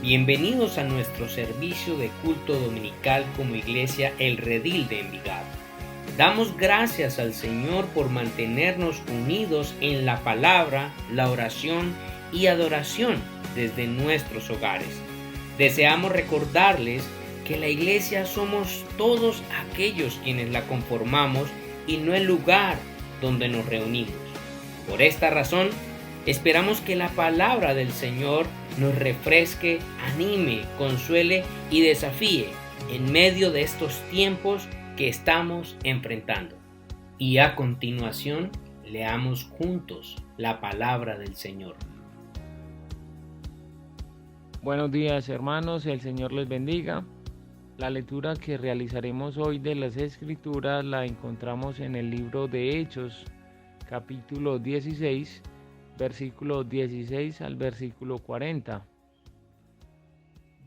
Bienvenidos a nuestro servicio de culto dominical como Iglesia El Redil de Envigado. Damos gracias al Señor por mantenernos unidos en la palabra, la oración y adoración desde nuestros hogares. Deseamos recordarles que la Iglesia somos todos aquellos quienes la conformamos y no el lugar donde nos reunimos. Por esta razón, esperamos que la palabra del Señor nos refresque, anime, consuele y desafíe en medio de estos tiempos que estamos enfrentando. Y a continuación, leamos juntos la palabra del Señor. Buenos días, hermanos, el Señor les bendiga. La lectura que realizaremos hoy de las Escrituras la encontramos en el libro de Hechos, capítulo 16, versículo 16 al versículo 40.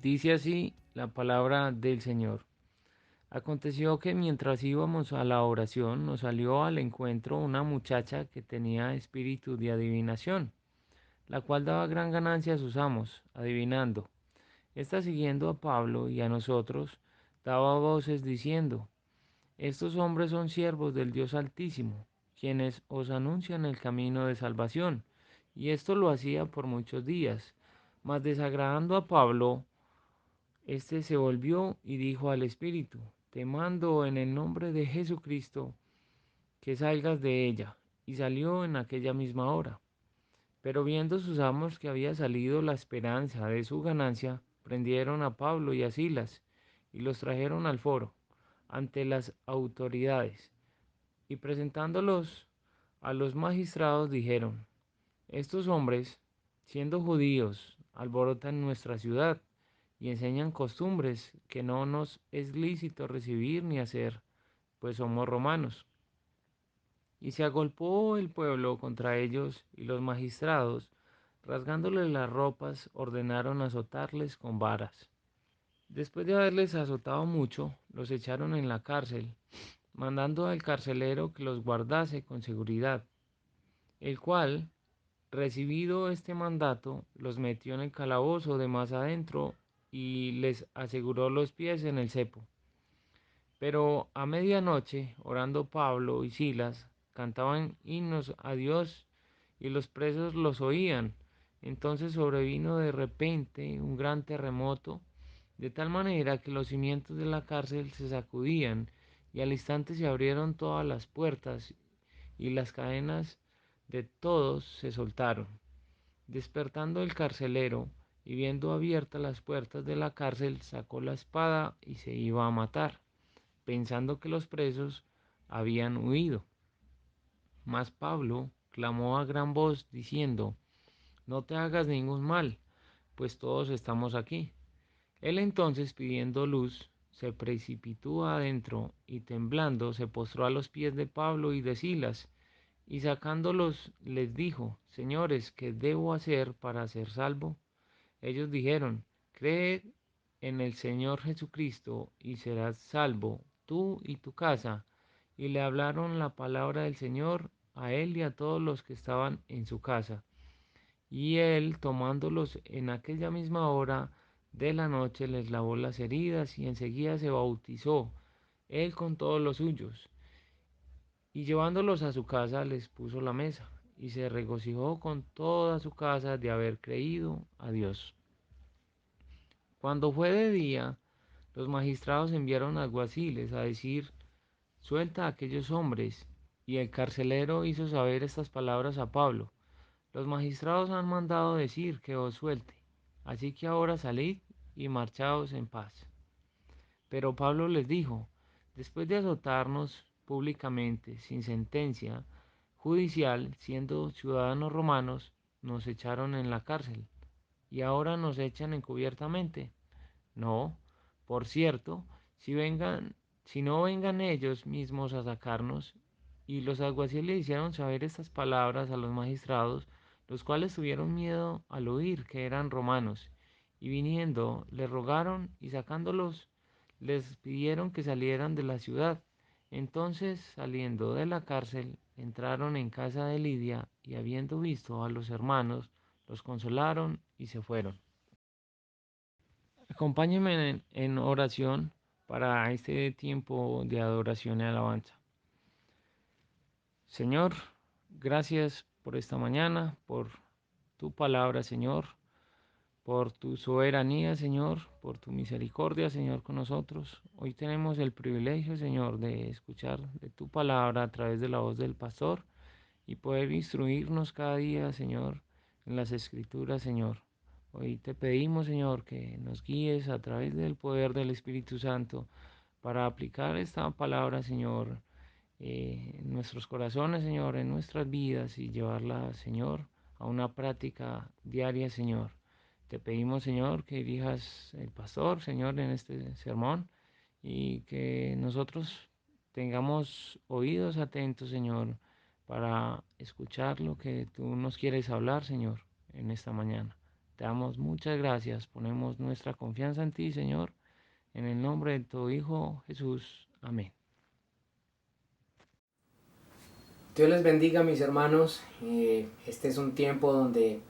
Dice así la palabra del Señor. Aconteció que mientras íbamos a la oración, nos salió al encuentro una muchacha que tenía espíritu de adivinación, la cual daba gran ganancia a sus amos, adivinando. Esta, siguiendo a Pablo y a nosotros, daba voces diciendo: Estos hombres son siervos del Dios Altísimo, quienes os anuncian el camino de salvación. Y esto lo hacía por muchos días. Mas desagradando a Pablo, éste se volvió y dijo al Espíritu: Te mando en el nombre de Jesucristo que salgas de ella. Y salió en aquella misma hora. Pero viendo sus amos que había salido la esperanza de su ganancia, prendieron a Pablo y a Silas y los trajeron al foro ante las autoridades, y presentándolos a los magistrados dijeron: Estos hombres, siendo judíos, alborotan nuestra ciudad y enseñan costumbres que no nos es lícito recibir ni hacer, pues somos romanos. Y se agolpó el pueblo contra ellos, y los magistrados, rasgándoles las ropas, ordenaron azotarles con varas. Después de haberles azotado mucho, los echaron en la cárcel, mandando al carcelero que los guardase con seguridad, el cual, recibido este mandato, los metió en el calabozo de más adentro y les aseguró los pies en el cepo. Pero a medianoche, orando Pablo y Silas, cantaban himnos a Dios y los presos los oían. Entonces sobrevino de repente un gran terremoto, de tal manera que los cimientos de la cárcel se sacudían, y al instante se abrieron todas las puertas, y las cadenas de todos se soltaron. Despertando el carcelero, y viendo abiertas las puertas de la cárcel, sacó la espada y se iba a matar, pensando que los presos habían huido. Mas Pablo clamó a gran voz diciendo: No te hagas ningún mal, pues todos estamos aquí. Él entonces, pidiendo luz, se precipitó adentro y temblando se postró a los pies de Pablo y de Silas, y sacándolos les dijo: Señores, ¿qué debo hacer para ser salvo? Ellos dijeron: Cree en el Señor Jesucristo y serás salvo, tú y tu casa. Y le hablaron la palabra del Señor a él y a todos los que estaban en su casa. Y él, tomándolos en aquella misma hora de la noche, les lavó las heridas y enseguida se bautizó, él con todos los suyos. Y llevándolos a su casa les puso la mesa, y se regocijó con toda su casa de haber creído a Dios. Cuando fue de día, los magistrados enviaron alguaciles a decir: Suelta a aquellos hombres. Y el carcelero hizo saber estas palabras a Pablo: Los magistrados han mandado decir que os suelte, así que ahora salid y marchaos en paz. Pero Pablo les dijo: Después de azotarnos públicamente, sin sentencia judicial, siendo ciudadanos romanos, nos echaron en la cárcel, y ahora nos echan encubiertamente. No, por cierto, si no vengan ellos mismos a sacarnos. Y los alguaciles hicieron saber estas palabras a los magistrados, los cuales tuvieron miedo al oír que eran romanos, y viniendo les rogaron, y sacándolos les pidieron que salieran de la ciudad. Entonces, saliendo de la cárcel, entraron en casa de Lidia, y habiendo visto a los hermanos, los consolaron y se fueron. Acompáñenme en oración para este tiempo de adoración y alabanza. Señor, gracias por esta mañana, por tu palabra, Señor, por tu soberanía, Señor, por tu misericordia, Señor, con nosotros. Hoy tenemos el privilegio, Señor, de escuchar de tu palabra a través de la voz del pastor y poder instruirnos cada día, Señor, en las escrituras, Señor. Hoy te pedimos, Señor, que nos guíes a través del poder del Espíritu Santo para aplicar esta palabra, Señor, en nuestros corazones, Señor, en nuestras vidas y llevarla, Señor, a una práctica diaria, Señor. Te pedimos, Señor, que dirijas el pastor, Señor, en este sermón y que nosotros tengamos oídos atentos, Señor, para escuchar lo que tú nos quieres hablar, Señor, en esta mañana. Te damos muchas gracias, ponemos nuestra confianza en ti, Señor, en el nombre de tu Hijo Jesús. Amén. Dios les bendiga, mis hermanos. Este es un tiempo donde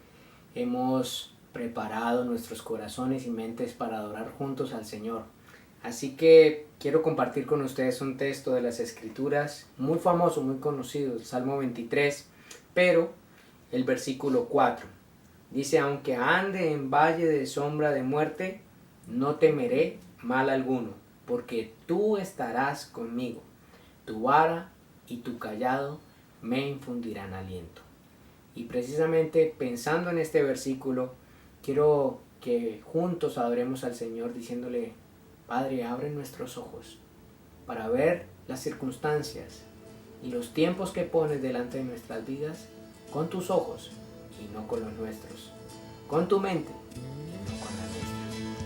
hemos preparado nuestros corazones y mentes para adorar juntos al Señor. Así que quiero compartir con ustedes un texto de las Escrituras muy famoso, muy conocido, el Salmo 23, pero el versículo 4. Dice: aunque ande en valle de sombra de muerte, no temeré mal alguno, porque tú estarás conmigo. Tu vara y tu cayado me infundirán aliento. Y precisamente pensando en este versículo, quiero que juntos adoremos al Señor diciéndole: Padre, abre nuestros ojos para ver las circunstancias y los tiempos que pones delante de nuestras vidas con tus ojos y no con los nuestros, con tu mente y no con la nuestra.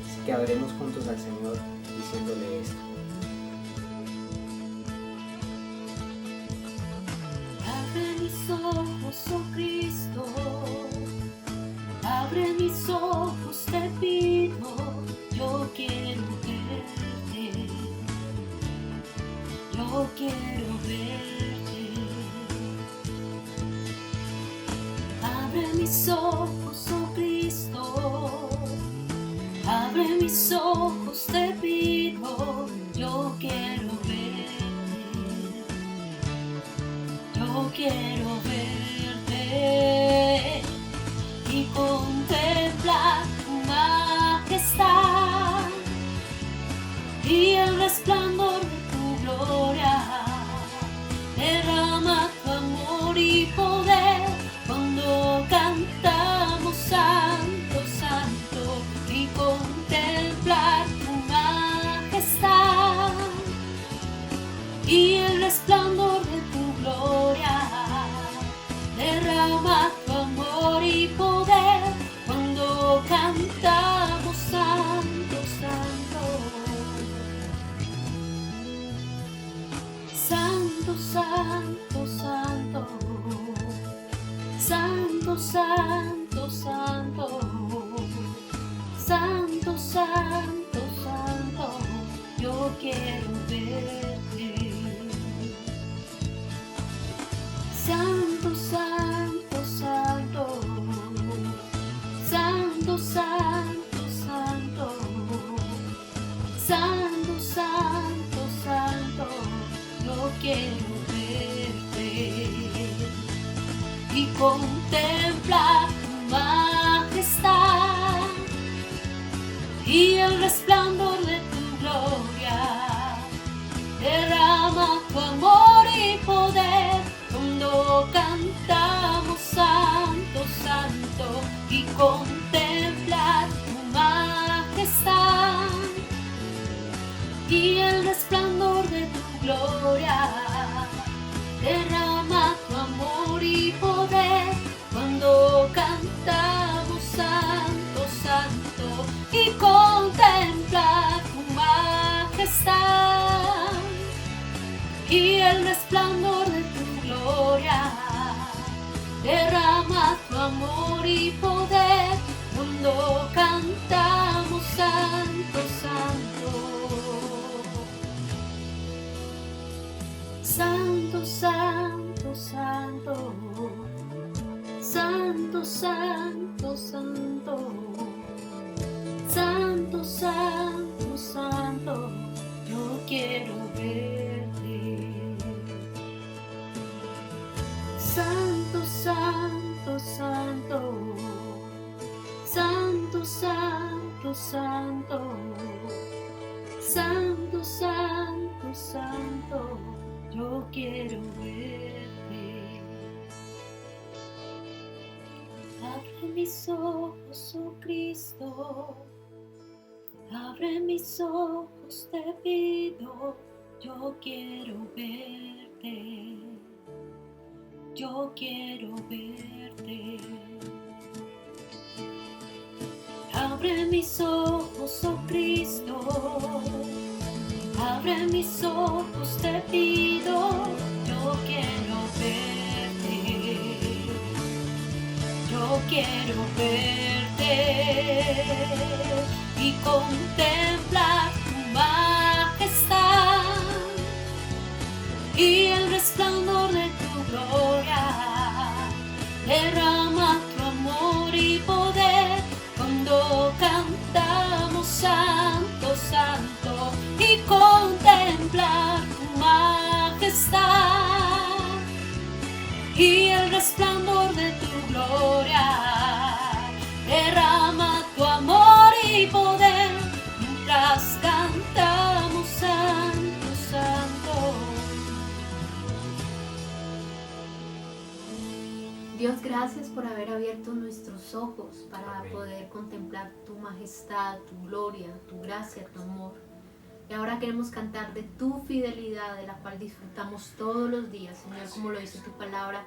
Así que adoremos juntos al Señor diciéndole esto. Abre mis ojos, oh Cristo, abre mis ojos, te pido, yo quiero verte, yo quiero verte. Abre mis ojos, oh Cristo, abre mis ojos, te pido, yo quiero verte. Yo quiero verte y contemplar tu majestad y el resplandor de tu gloria. Derrama tu amor y poder cuando cantamos santo, santo, y contemplar tu majestad y el resplandor de tu gloria. Derrama tu amor y poder cuando cantamos santo, santo. Santo, santo, santo. Santo, santo, santo. Santo, santo, santo. Yo quiero verte. Santo, santo, santo, santo, santo, santo, santo, santo, santo, yo quiero verte y contemplar tu majestad y el resplandor de tu gloria. Derrama tu amor y poder cuando cantamos santo, santo, y contemplar tu majestad y el resplandor de tu gloria. Derrama tu amor y poder cuando cantamos santo, santo, y contemplar tu majestad y el resplandor de tu gloria. Derrama tu amor y poder cuando cantamos santo, santo. Santo, santo, santo. Santo, santo, santo. Santo, Santo, santo, santo, yo quiero verte. Santo, santo, santo, santo, santo, santo, santo, santo, santo, yo quiero verte. Abre mis ojos, oh Cristo, abre mis ojos, te pido, yo quiero verte, yo quiero verte. Abre mis ojos, oh Cristo, abre mis ojos, te pido, yo quiero verte, yo quiero verte y contemplar tu majestad y el resplandor de tu gloria. Derrama tu amor y poder cuando cantamos santo, santo, y contemplar tu majestad y el resplandor de tu gloria. Derrama tu amor y poder mientras cantamos santo, santo. Dios, gracias por haber abierto nuestros ojos para poder contemplar tu majestad, tu gloria, tu gracia, tu amor. Y ahora queremos cantar de tu fidelidad, de la cual disfrutamos todos los días, Señor, como lo dice tu palabra.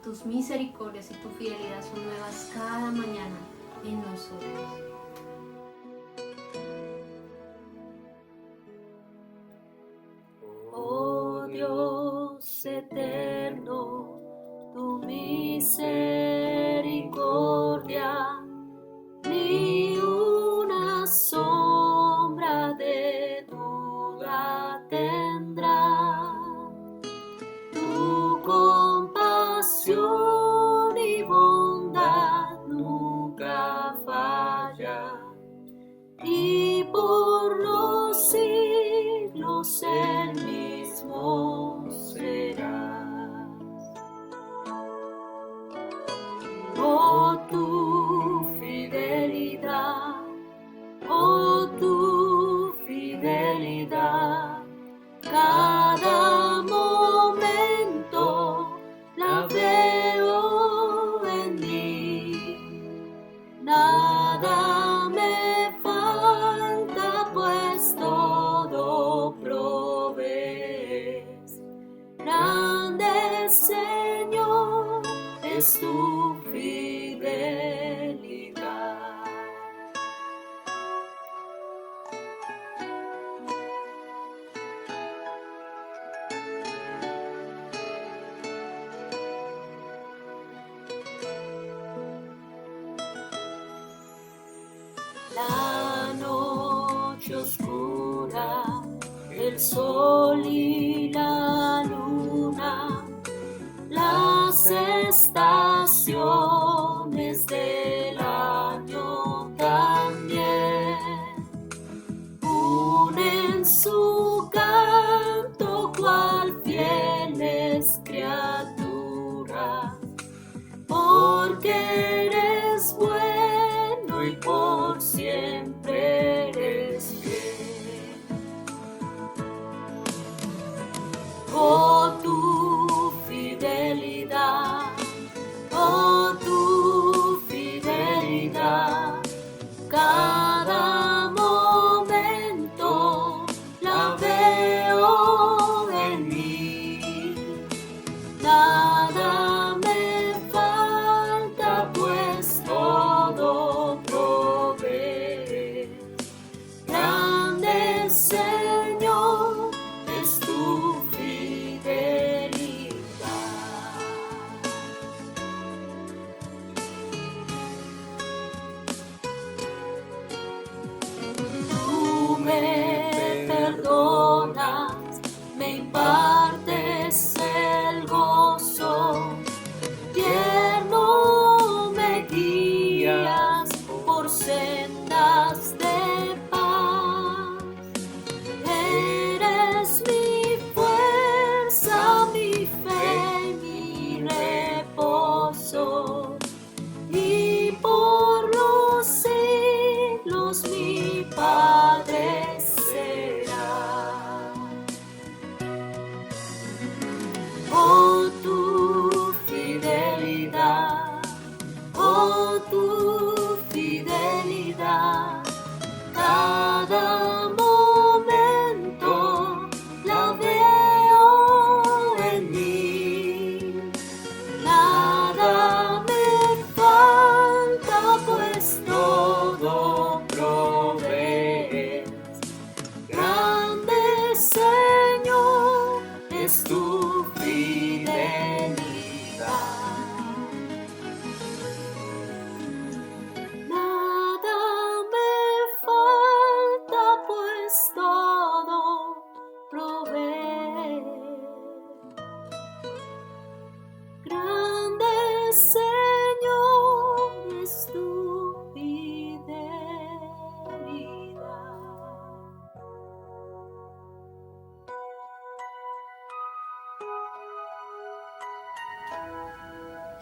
Tus misericordias y tu fidelidad son nuevas cada mañana en nosotros. Oh Dios eterno, tu misericordia, ni una sombra de duda tendrá. Tu compasión y bondad nunca falla, y por los siglos el mismo serás. Oh tu fidelidad, oh tu fidelidad, cada momento la veo en mí. Nada me falta, pues todo provees. Grande Señor es tu fidelidad. La noche oscura, el sol y la luna, las estaciones del año también unen su canto cual fieles criaturas, porque eres bueno y por siempre eres fiel. Oh tu fidelidad, oh tu fidelidad, cada momento la veo en mí. Nada me falta, pues todo provees.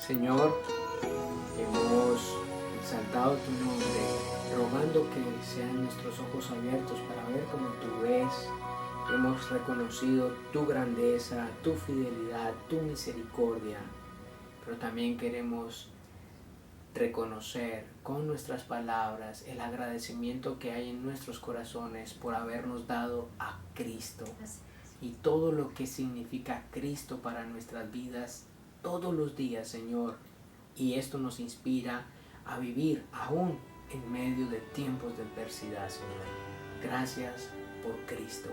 Señor, hemos exaltado tu nombre, rogando que sean nuestros ojos abiertos para ver como tú ves. Hemos reconocido tu grandeza, tu fidelidad, tu misericordia, pero también queremos reconocer con nuestras palabras el agradecimiento que hay en nuestros corazones por habernos dado a Cristo y todo lo que significa Cristo para nuestras vidas todos los días, Señor. Y esto nos inspira a vivir aún en medio de tiempos de adversidad, Señor. Gracias por Cristo.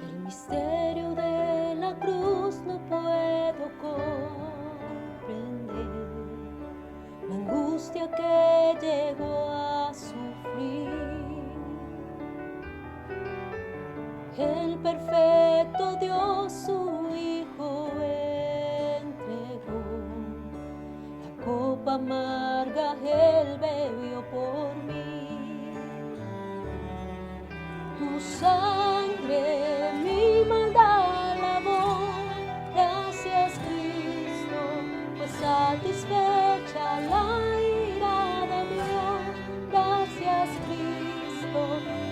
El misterio de la cruz no puedo comprender, la angustia que llegó a sufrir. El perfecto Dios su Hijo entregó, la copa amarga Él bebió por mí. Tu sangre mi maldad lavó, gracias Cristo, pues satisfecha la ira de Dios. Gracias Cristo,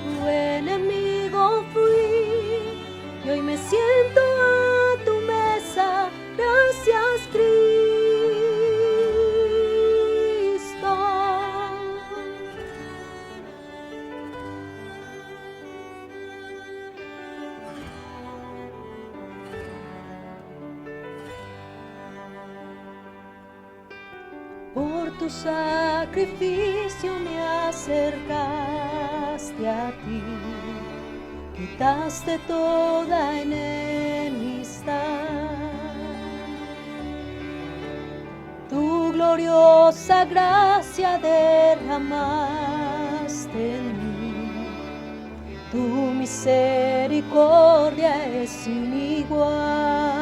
tu enemigo fui, y hoy me siento a tu mesa. Gracias Cristo. Por tu sacrificio me acercaste a ti, quitaste toda enemistad. Tu gloriosa gracia derramaste en mí, tu misericordia es sin igual.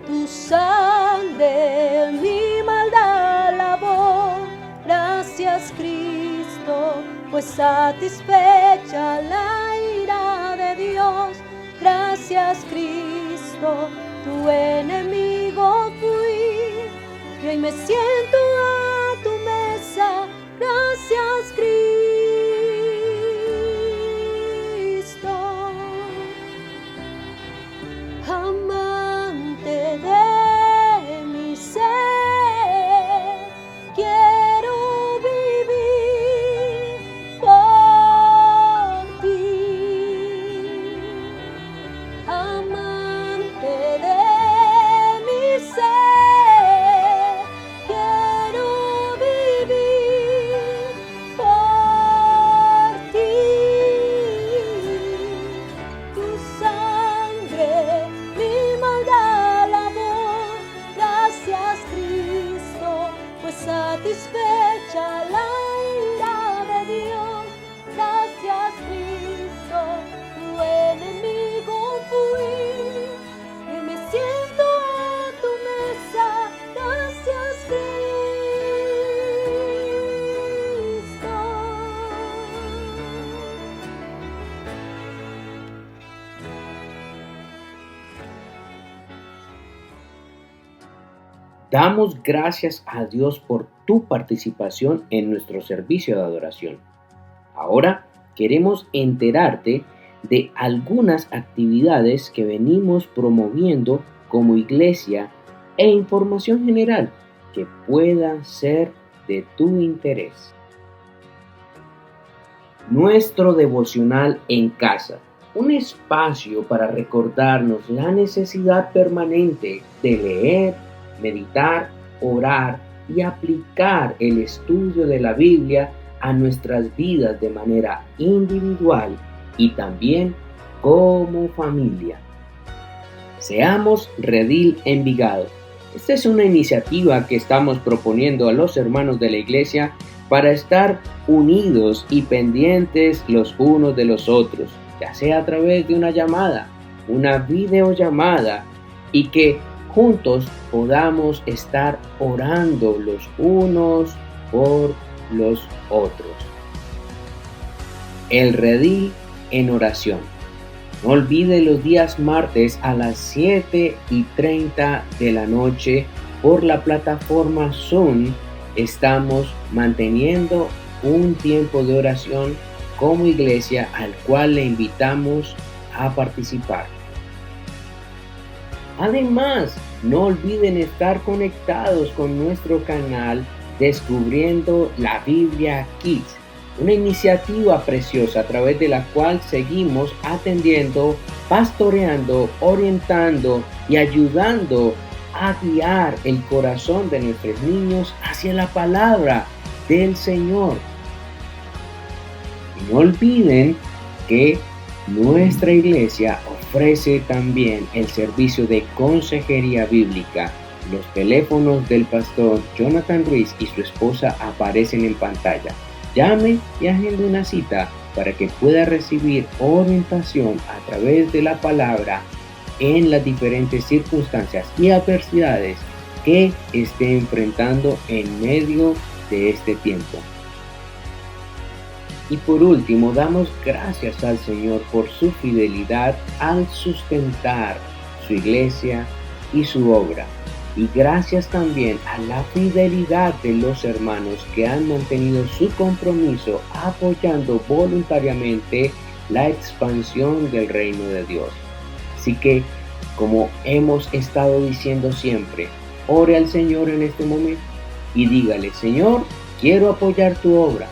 Tu sangre mi maldad lavó, gracias Cristo, pues satisfecha la ira de Dios. Gracias Cristo, tu enemigo fui, y hoy me siento a tu mesa. Gracias Cristo. Amante de mi ser, quiero vivir por ti. Amante de mi ser, quiero vivir por ti. Tu sangre mi maldad lavó, gracias Cristo, pues satisfecha la ira de Dios. Gracias Cristo, tu enemigo fui, y me siento a tu mesa. Gracias Cristo. Damos gracias a Dios por tu participación en nuestro servicio de adoración. Ahora queremos enterarte de algunas actividades que venimos promoviendo como iglesia e información general que pueda ser de tu interés. Nuestro devocional en casa, un espacio para recordarnos la necesidad permanente de leer, meditar, orar y aplicar el estudio de la Biblia a nuestras vidas de manera individual y también como familia. Seamos Redil Envigado. Esta es una iniciativa que estamos proponiendo a los hermanos de la iglesia para estar unidos y pendientes los unos de los otros, ya sea a través de una llamada, una videollamada, y que juntos podamos estar orando los unos por los otros. El redil en oración. No olvide los días martes a las 7:30 de la noche por la plataforma Zoom. Estamos manteniendo un tiempo de oración como iglesia al cual le invitamos a participar. Además, no olviden estar conectados con nuestro canal Descubriendo la Biblia Kids, una iniciativa preciosa a través de la cual seguimos atendiendo, pastoreando, orientando y ayudando a guiar el corazón de nuestros niños hacia la palabra del Señor. Y no olviden que nuestra iglesia ofrece también el servicio de consejería bíblica. Los teléfonos del pastor Jonathan Ruiz y su esposa aparecen en pantalla. Llame y agende una cita para que pueda recibir orientación a través de la palabra en las diferentes circunstancias y adversidades que esté enfrentando en medio de este tiempo. Y por último, damos gracias al Señor por su fidelidad al sustentar su iglesia y su obra. Y gracias también a la fidelidad de los hermanos que han mantenido su compromiso apoyando voluntariamente la expansión del reino de Dios. Así que, como hemos estado diciendo siempre, ore al Señor en este momento y dígale: Señor, quiero apoyar tu obra.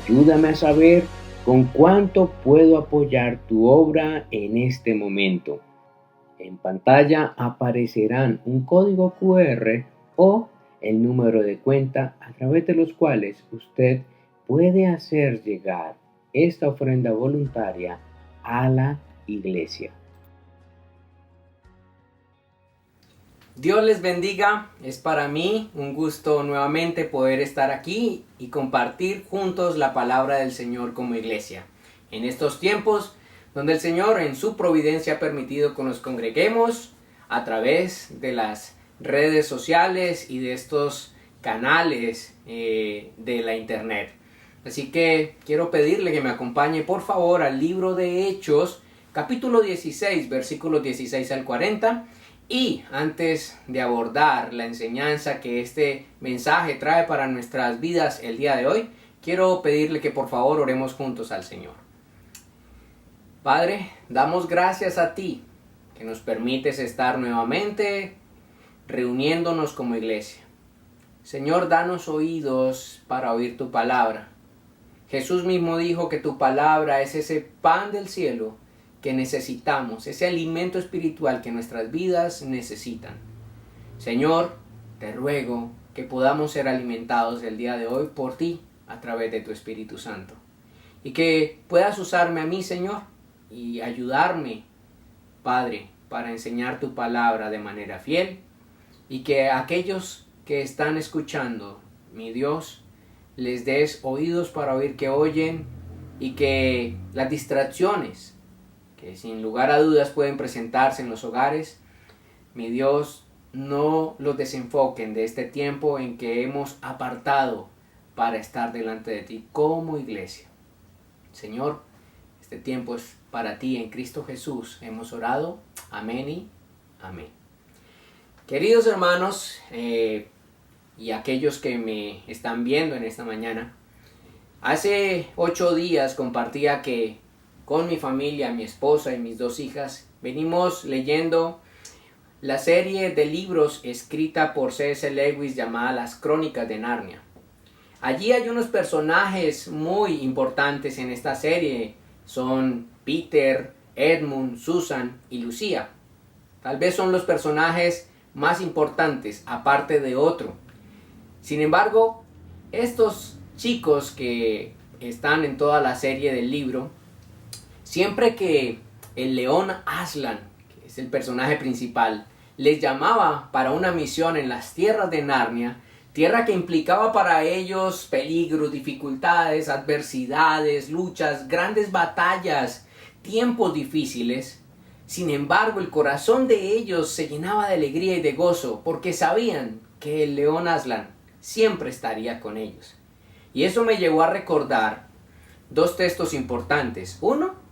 Ayúdame a saber con cuánto puedo apoyar tu obra en este momento. En pantalla aparecerán un código QR o el número de cuenta a través de los cuales usted puede hacer llegar esta ofrenda voluntaria a la iglesia. Dios les bendiga. Es para mí un gusto nuevamente poder estar aquí y compartir juntos la palabra del Señor como iglesia. En estos tiempos donde el Señor en su providencia ha permitido que nos congreguemos a través de las redes sociales y de estos canales de la internet. Así que quiero pedirle que me acompañe por favor al libro de Hechos, capítulo 16, versículos 16 al 40. Y antes de abordar la enseñanza que este mensaje trae para nuestras vidas el día de hoy, quiero pedirle que por favor oremos juntos al Señor. Padre, damos gracias a ti que nos permites estar nuevamente reuniéndonos como iglesia. Señor, danos oídos para oír tu palabra. Jesús mismo dijo que tu palabra es ese pan del cielo que necesitamos, ese alimento espiritual que nuestras vidas necesitan. Señor, te ruego que podamos ser alimentados el día de hoy por ti a través de tu Espíritu Santo. Y que puedas usarme a mí, Señor, y ayudarme, Padre, para enseñar tu palabra de manera fiel. Y que a aquellos que están escuchando, mi Dios, les des oídos para oír que oyen, y que las distracciones que sin lugar a dudas pueden presentarse en los hogares, mi Dios, no los desenfoquen de este tiempo en que hemos apartado para estar delante de ti como iglesia. Señor, este tiempo es para ti en Cristo Jesús. Hemos orado. Amén y amén. Queridos hermanos y aquellos que me están viendo en esta mañana, hace 8 días compartía que con mi familia, mi esposa y mis 2 hijas, venimos leyendo la serie de libros escrita por C.S. Lewis llamada Las Crónicas de Narnia. Allí hay unos personajes muy importantes en esta serie. Son Peter, Edmund, Susan y Lucía. Tal vez son los personajes más importantes, aparte de otro. Sin embargo, estos chicos que están en toda la serie del libro, siempre que el león Aslan, que es el personaje principal, les llamaba para una misión en las tierras de Narnia, tierra que implicaba para ellos peligros, dificultades, adversidades, luchas, grandes batallas, tiempos difíciles. Sin embargo, el corazón de ellos se llenaba de alegría y de gozo, porque sabían que el león Aslan siempre estaría con ellos. Y eso me llevó a recordar 2 textos importantes. Uno,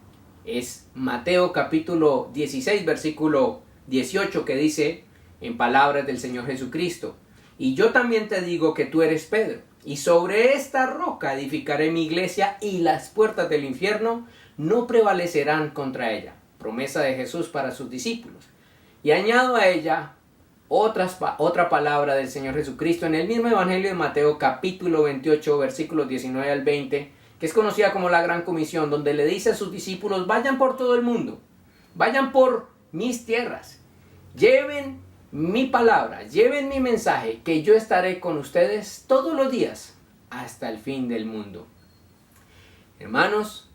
Es Mateo capítulo 16, versículo 18, que dice, en palabras del Señor Jesucristo: y yo también te digo que tú eres Pedro, y sobre esta roca edificaré mi iglesia, y las puertas del infierno no prevalecerán contra ella. Promesa de Jesús para sus discípulos. Y añado a ella otra palabra del Señor Jesucristo en el mismo Evangelio de Mateo capítulo 28, versículos 19 al 20, que es conocida como la Gran Comisión, donde le dice a sus discípulos: vayan por todo el mundo, vayan por mis tierras, lleven mi palabra, lleven mi mensaje, que yo estaré con ustedes todos los días hasta el fin del mundo. Hermanos,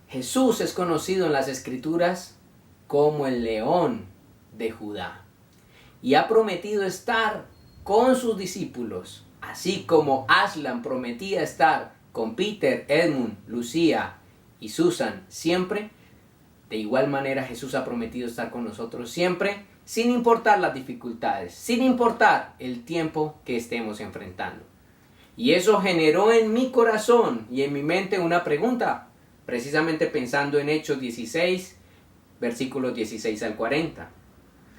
Jesús es conocido en las Escrituras como el León de Judá, y ha prometido estar con sus discípulos, así como Aslan prometía estar con Peter, Edmund, Lucía y Susan siempre. De igual manera Jesús ha prometido estar con nosotros siempre, sin importar las dificultades, sin importar el tiempo que estemos enfrentando. Y eso generó en mi corazón y en mi mente una pregunta, precisamente pensando en Hechos 16, versículos 16 al 40.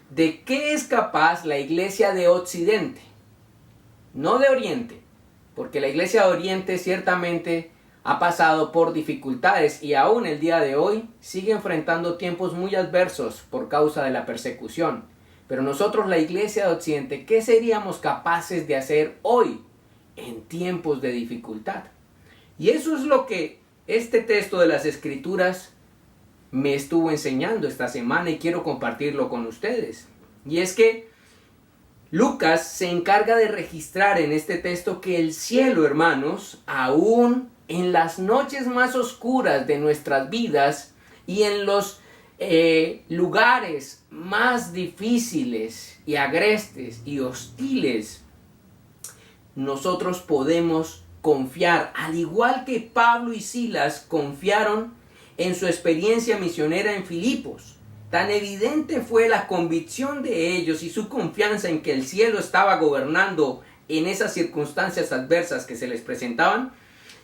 ¿De qué es capaz la iglesia de Occidente? No de Oriente, porque la iglesia de Oriente ciertamente ha pasado por dificultades y aún el día de hoy sigue enfrentando tiempos muy adversos por causa de la persecución. Pero nosotros, la iglesia de Occidente, ¿qué seríamos capaces de hacer hoy en tiempos de dificultad? Y eso es lo que este texto de las Escrituras me estuvo enseñando esta semana, y quiero compartirlo con ustedes. Y es que Lucas se encarga de registrar en este texto que el cielo, hermanos, aún en las noches más oscuras de nuestras vidas y en los lugares más difíciles y agrestes y hostiles, nosotros podemos confiar, al igual que Pablo y Silas confiaron en su experiencia misionera en Filipos. Tan evidente fue la convicción de ellos y su confianza en que el cielo estaba gobernando en esas circunstancias adversas que se les presentaban,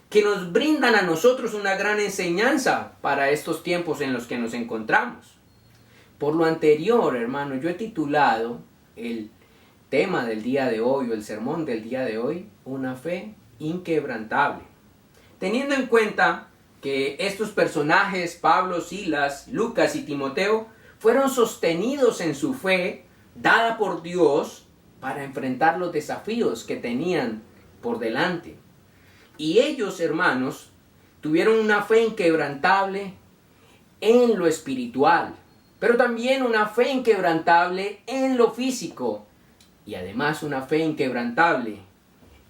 que nos brindan a nosotros una gran enseñanza para estos tiempos en los que nos encontramos. Por lo anterior, hermano, yo he titulado el tema del día de hoy, o el sermón del día de hoy, una fe inquebrantable. Teniendo en cuenta que estos personajes, Pablo, Silas, Lucas y Timoteo, fueron sostenidos en su fe dada por Dios para enfrentar los desafíos que tenían por delante. Y ellos, hermanos, tuvieron una fe inquebrantable en lo espiritual, pero también una fe inquebrantable en lo físico, y además una fe inquebrantable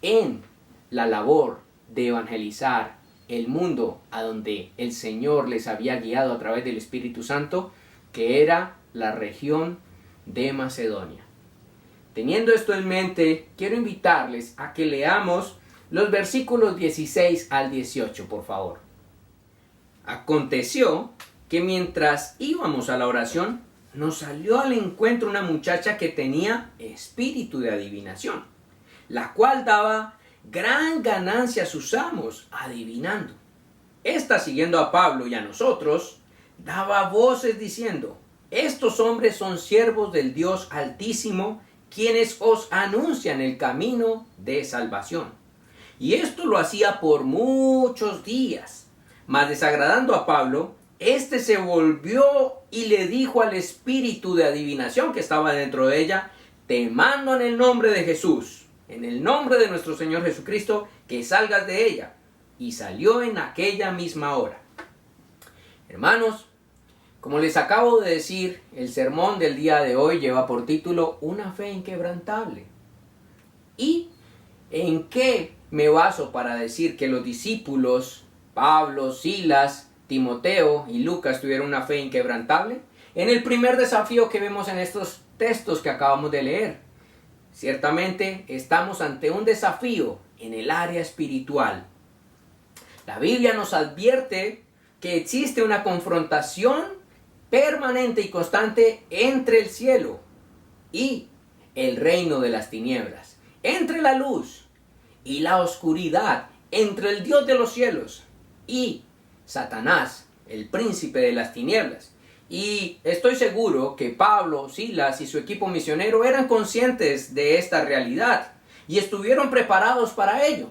en la labor de evangelizar el mundo a donde el Señor les había guiado a través del Espíritu Santo, que era la región de Macedonia. Teniendo esto en mente, quiero invitarles a que leamos los versículos 16 al 18, por favor. Aconteció que mientras íbamos a la oración, nos salió al encuentro una muchacha que tenía espíritu de adivinación, la cual daba gran ganancia a sus amos adivinando. Esta, siguiendo a Pablo y a nosotros, daba voces diciendo: estos hombres son siervos del Dios Altísimo, quienes os anuncian el camino de salvación. Y esto lo hacía por muchos días. Mas desagradando a Pablo, éste se volvió y le dijo al espíritu de adivinación que estaba dentro de ella: te mando en el nombre de Jesús, en el nombre de nuestro Señor Jesucristo, que salgas de ella. Y salió en aquella misma hora. Hermanos, como les acabo de decir, el sermón del día de hoy lleva por título una fe inquebrantable. ¿Y en qué me baso para decir que los discípulos, Pablo, Silas, Timoteo y Lucas, tuvieron una fe inquebrantable? En el primer desafío que vemos en estos textos que acabamos de leer. Ciertamente estamos ante un desafío en el área espiritual. La Biblia nos advierte que existe una confrontación permanente y constante entre el cielo y el reino de las tinieblas, entre la luz y la oscuridad, entre el Dios de los cielos y Satanás, el príncipe de las tinieblas. Y estoy seguro que Pablo, Silas y su equipo misionero eran conscientes de esta realidad y estuvieron preparados para ello.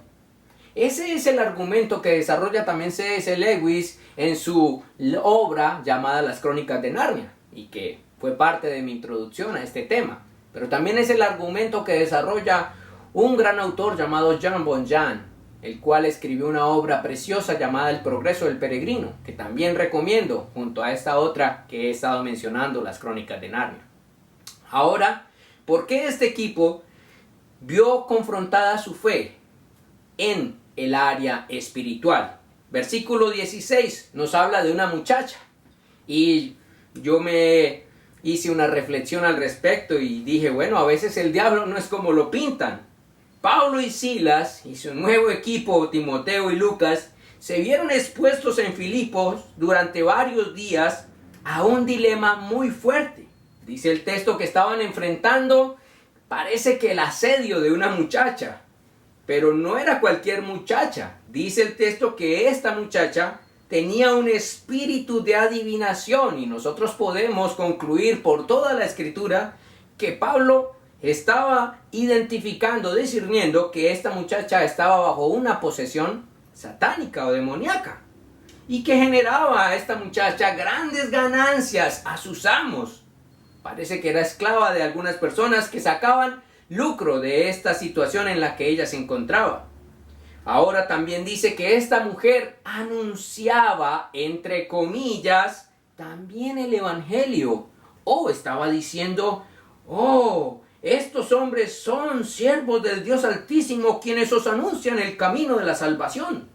Ese es el argumento que desarrolla también C.S. Lewis en su obra llamada Las Crónicas de Narnia, y que fue parte de mi introducción a este tema. Pero también es el argumento que desarrolla un gran autor llamado Jean Valjean, el cual escribió una obra preciosa llamada El Progreso del Peregrino, que también recomiendo junto a esta otra que he estado mencionando, Las Crónicas de Narnia. Ahora, ¿por qué este equipo vio confrontada su fe en el área espiritual? Versículo 16 nos habla de una muchacha, y yo me hice una reflexión al respecto y dije, bueno, a veces el diablo no es como lo pintan. Pablo y Silas y su nuevo equipo, Timoteo y Lucas, se vieron expuestos en Filipos durante varios días a un dilema muy fuerte. Dice el texto que estaban enfrentando, parece que el asedio de una muchacha, pero no era cualquier muchacha. Dice el texto que esta muchacha tenía un espíritu de adivinación, y nosotros podemos concluir por toda la escritura que Pablo estaba identificando, discerniendo que esta muchacha estaba bajo una posesión satánica o demoníaca, y que generaba a esta muchacha grandes ganancias a sus amos. Parece que era esclava de algunas personas que sacaban lucro de esta situación en la que ella se encontraba. Ahora también dice que esta mujer anunciaba, entre comillas, también el evangelio, o estaba diciendo, estos hombres son siervos del Dios Altísimo, quienes os anuncian el camino de la salvación.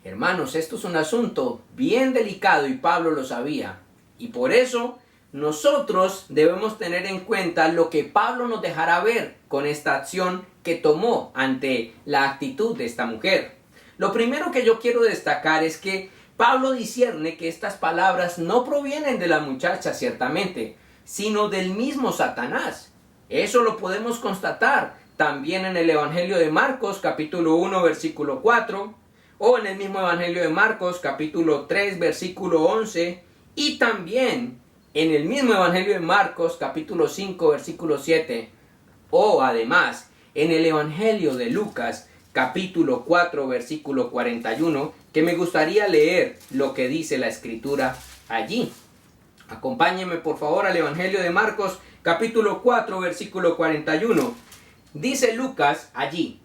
Hermanos, esto es un asunto bien delicado y Pablo lo sabía. Y por eso nosotros debemos tener en cuenta lo que Pablo nos dejará ver con esta acción que tomó ante la actitud de esta mujer. Lo primero que yo quiero destacar es que Pablo discierne que estas palabras no provienen de la muchacha, ciertamente, sino del mismo Satanás. Eso lo podemos constatar también en el Evangelio de Marcos, capítulo 1, versículo 4, o en el mismo Evangelio de Marcos, capítulo 3, versículo 11, y también en el mismo Evangelio de Marcos, capítulo 5, versículo 7, o además en el Evangelio de Lucas, capítulo 4, versículo 41, que me gustaría leer lo que dice la Escritura allí. Acompáñenme por favor al Evangelio de Marcos, capítulo 4, versículo 41. Dice Lucas allí: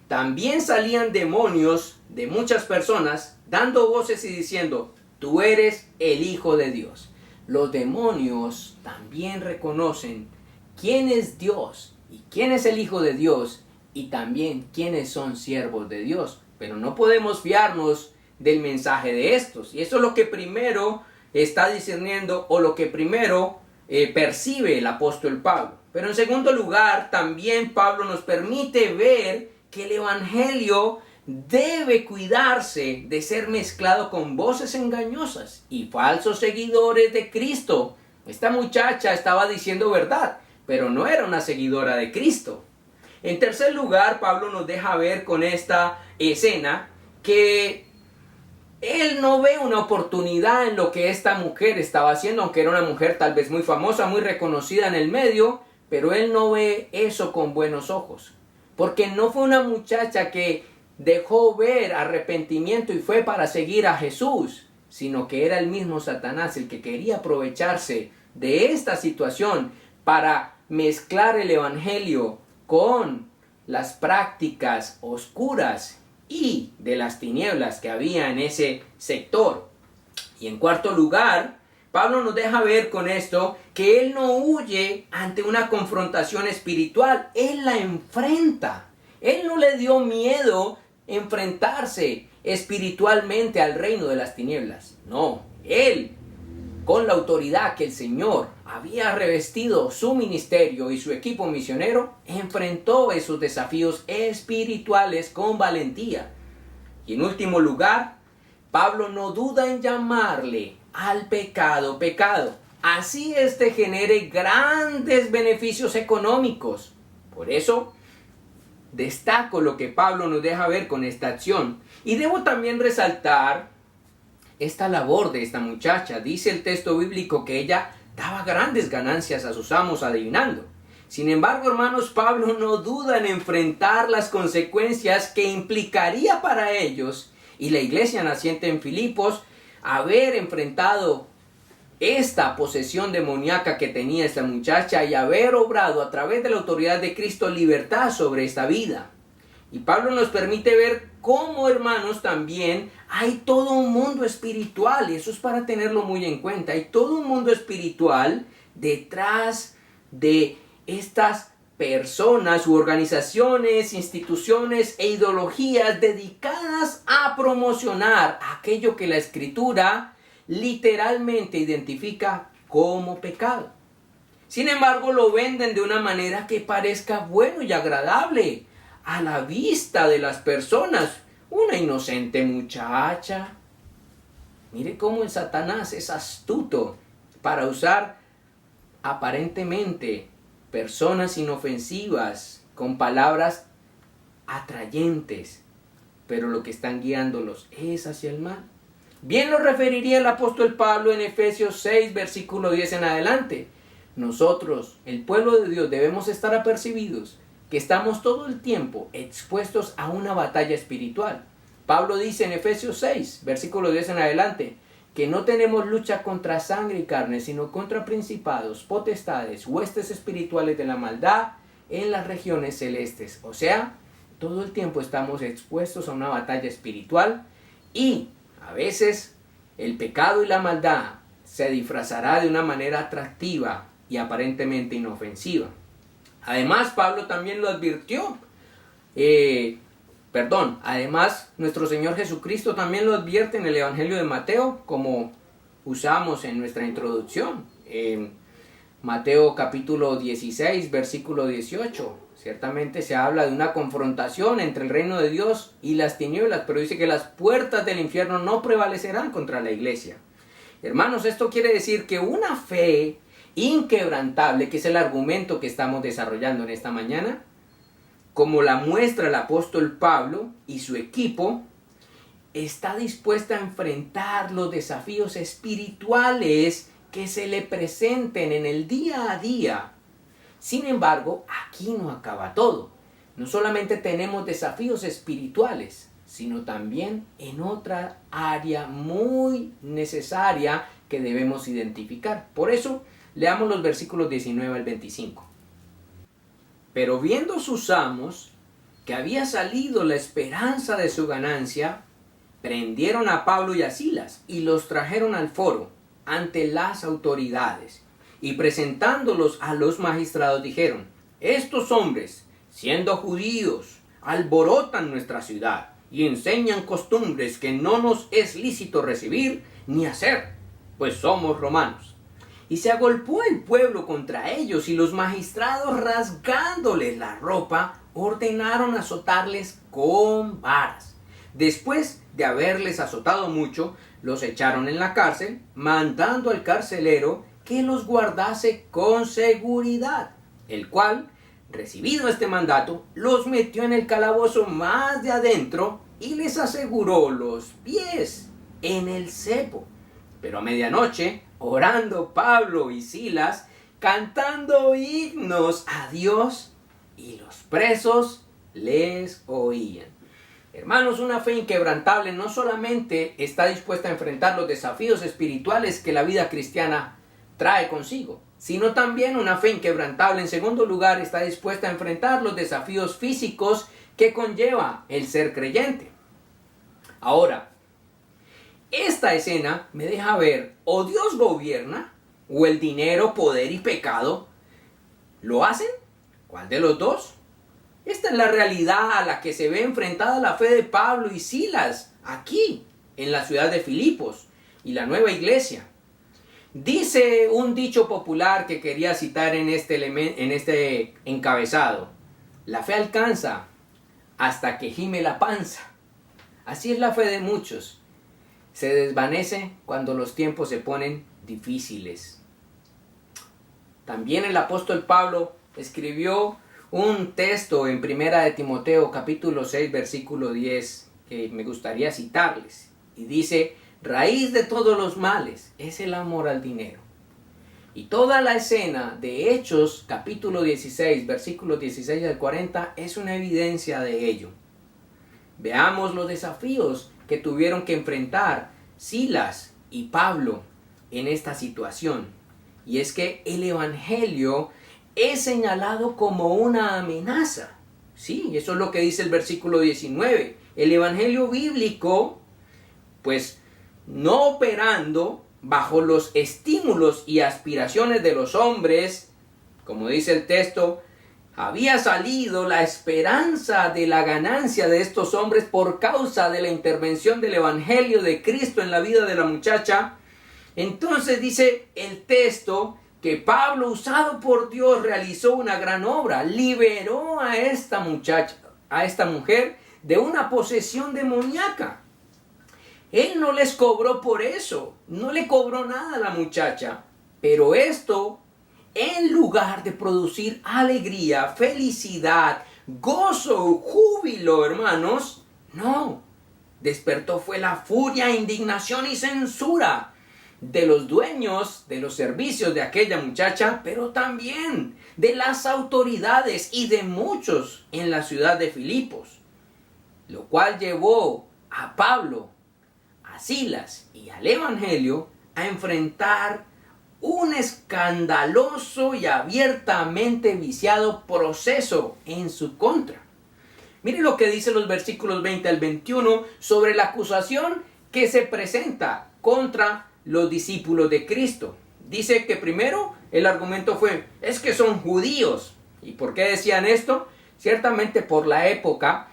también salían demonios de muchas personas, dando voces y diciendo, tú eres el Hijo de Dios. Los demonios también reconocen quién es Dios y quién es el Hijo de Dios, y también quiénes son siervos de Dios. Pero no podemos fiarnos del mensaje de estos. Y eso es lo que primero está discerniendo, o lo que primero percibe el apóstol Pablo. Pero en segundo lugar, también Pablo nos permite ver que el evangelio debe cuidarse de ser mezclado con voces engañosas y falsos seguidores de Cristo. Esta muchacha estaba diciendo verdad, pero no era una seguidora de Cristo. En tercer lugar, Pablo nos deja ver con esta escena que él no ve una oportunidad en lo que esta mujer estaba haciendo, aunque era una mujer tal vez muy famosa, muy reconocida en el medio, pero él no ve eso con buenos ojos. Porque no fue una muchacha que dejó ver arrepentimiento y fue para seguir a Jesús, sino que era el mismo Satanás el que quería aprovecharse de esta situación para mezclar el evangelio con las prácticas oscuras y de las tinieblas que había en ese sector. Y en cuarto lugar, Pablo nos deja ver con esto que él no huye ante una confrontación espiritual, él la enfrenta. Él no le dio miedo enfrentarse espiritualmente al reino de las tinieblas. No, él, con la autoridad que el Señor había revestido su ministerio y su equipo misionero, enfrentó esos desafíos espirituales con valentía. Y en último lugar, Pablo no duda en llamarle al pecado pecado. Así éste genere grandes beneficios económicos. Por eso destaco lo que Pablo nos deja ver con esta acción. Y debo también resaltar esta labor de esta muchacha. Dice el texto bíblico que ella daba grandes ganancias a sus amos adivinando. Sin embargo, hermanos, Pablo no duda en enfrentar las consecuencias que implicaría para ellos y la iglesia naciente en Filipos haber enfrentado esta posesión demoníaca que tenía esta muchacha y haber obrado a través de la autoridad de Cristo libertad sobre esta vida. Y Pablo nos permite ver cómo, hermanos, también hay todo un mundo espiritual, y eso es para tenerlo muy en cuenta. Hay todo un mundo espiritual detrás de estas personas u organizaciones, instituciones e ideologías dedicadas a promocionar aquello que la Escritura literalmente identifica como pecado. Sin embargo, lo venden de una manera que parezca bueno y agradable a la vista de las personas. Una inocente muchacha. Mire cómo el Satanás es astuto para usar aparentemente personas inofensivas con palabras atrayentes, pero lo que están guiándolos es hacia el mal. Bien lo referiría el apóstol Pablo en Efesios 6, versículo 10 en adelante. Nosotros, el pueblo de Dios, debemos estar apercibidos que estamos todo el tiempo expuestos a una batalla espiritual. Pablo dice en Efesios 6, versículo 10 en adelante, que no tenemos lucha contra sangre y carne, sino contra principados, potestades, huestes espirituales de la maldad en las regiones celestes. O sea, todo el tiempo estamos expuestos a una batalla espiritual y a veces el pecado y la maldad se disfrazará de una manera atractiva y aparentemente inofensiva. Además, Pablo también lo advirtió. Además, nuestro Señor Jesucristo también lo advierte en el Evangelio de Mateo, como usamos en nuestra introducción. En Mateo capítulo 16, versículo 18. Ciertamente se habla de una confrontación entre el reino de Dios y las tinieblas, pero dice que las puertas del infierno no prevalecerán contra la iglesia. Hermanos, esto quiere decir que una fe inquebrantable, que es el argumento que estamos desarrollando en esta mañana, como la muestra el apóstol Pablo y su equipo, está dispuesta a enfrentar los desafíos espirituales que se le presenten en el día a día. Sin embargo, aquí no acaba todo. No solamente tenemos desafíos espirituales, sino también en otra área muy necesaria que debemos identificar. Por eso, leamos los versículos 19 al 25. Pero viendo sus amos que había salido la esperanza de su ganancia, prendieron a Pablo y a Silas y los trajeron al foro ante las autoridades. Y presentándolos a los magistrados dijeron: estos hombres, siendo judíos, alborotan nuestra ciudad y enseñan costumbres que no nos es lícito recibir ni hacer, pues somos romanos. Y se agolpó el pueblo contra ellos, y los magistrados, rasgándoles la ropa, ordenaron azotarles con varas. Después de haberles azotado mucho, los echaron en la cárcel, mandando al carcelero que los guardase con seguridad, el cual, recibido este mandato, los metió en el calabozo más de adentro y les aseguró los pies en el cepo. Pero a medianoche, orando Pablo y Silas, cantando himnos a Dios, y los presos les oían. Hermanos, una fe inquebrantable no solamente está dispuesta a enfrentar los desafíos espirituales que la vida cristiana trae consigo, sino también una fe inquebrantable, en segundo lugar, está dispuesta a enfrentar los desafíos físicos que conlleva el ser creyente. Ahora, esta escena me deja ver, o Dios gobierna, o el dinero, poder y pecado lo hacen. ¿Cuál de los dos? Esta es la realidad a la que se ve enfrentada la fe de Pablo y Silas aquí, en la ciudad de Filipos y la nueva iglesia. Dice un dicho popular que quería citar en este encabezado: la fe alcanza hasta que gime la panza. Así es la fe de muchos. Se desvanece cuando los tiempos se ponen difíciles. También el apóstol Pablo escribió un texto en 1 de Timoteo capítulo 6 versículo 10 que me gustaría citarles. Y dice: raíz de todos los males es el amor al dinero. Y toda la escena de Hechos, capítulo 16, versículos 16 al 40, es una evidencia de ello. Veamos los desafíos que tuvieron que enfrentar Silas y Pablo en esta situación. Y es que el evangelio es señalado como una amenaza. Sí, eso es lo que dice el versículo 19. El evangelio bíblico, pues, no operando bajo los estímulos y aspiraciones de los hombres, como dice el texto, había salido la esperanza de la ganancia de estos hombres por causa de la intervención del evangelio de Cristo en la vida de la muchacha. Entonces dice el texto que Pablo, usado por Dios, realizó una gran obra, liberó a esta muchacha, a esta mujer, de una posesión demoníaca. Él no les cobró por eso, no le cobró nada a la muchacha, pero esto, en lugar de producir alegría, felicidad, gozo, júbilo, hermanos, no, despertó fue la furia, indignación y censura de los dueños de los servicios de aquella muchacha, pero también de las autoridades y de muchos en la ciudad de Filipos, lo cual llevó a Pablo, a Silas y al evangelio a enfrentar un escandaloso y abiertamente viciado proceso en su contra. Mire lo que dice los versículos 20 al 21 sobre la acusación que se presenta contra los discípulos de Cristo. Dice que primero el argumento fue, es que son judíos. ¿Y por qué decían esto? Ciertamente por la época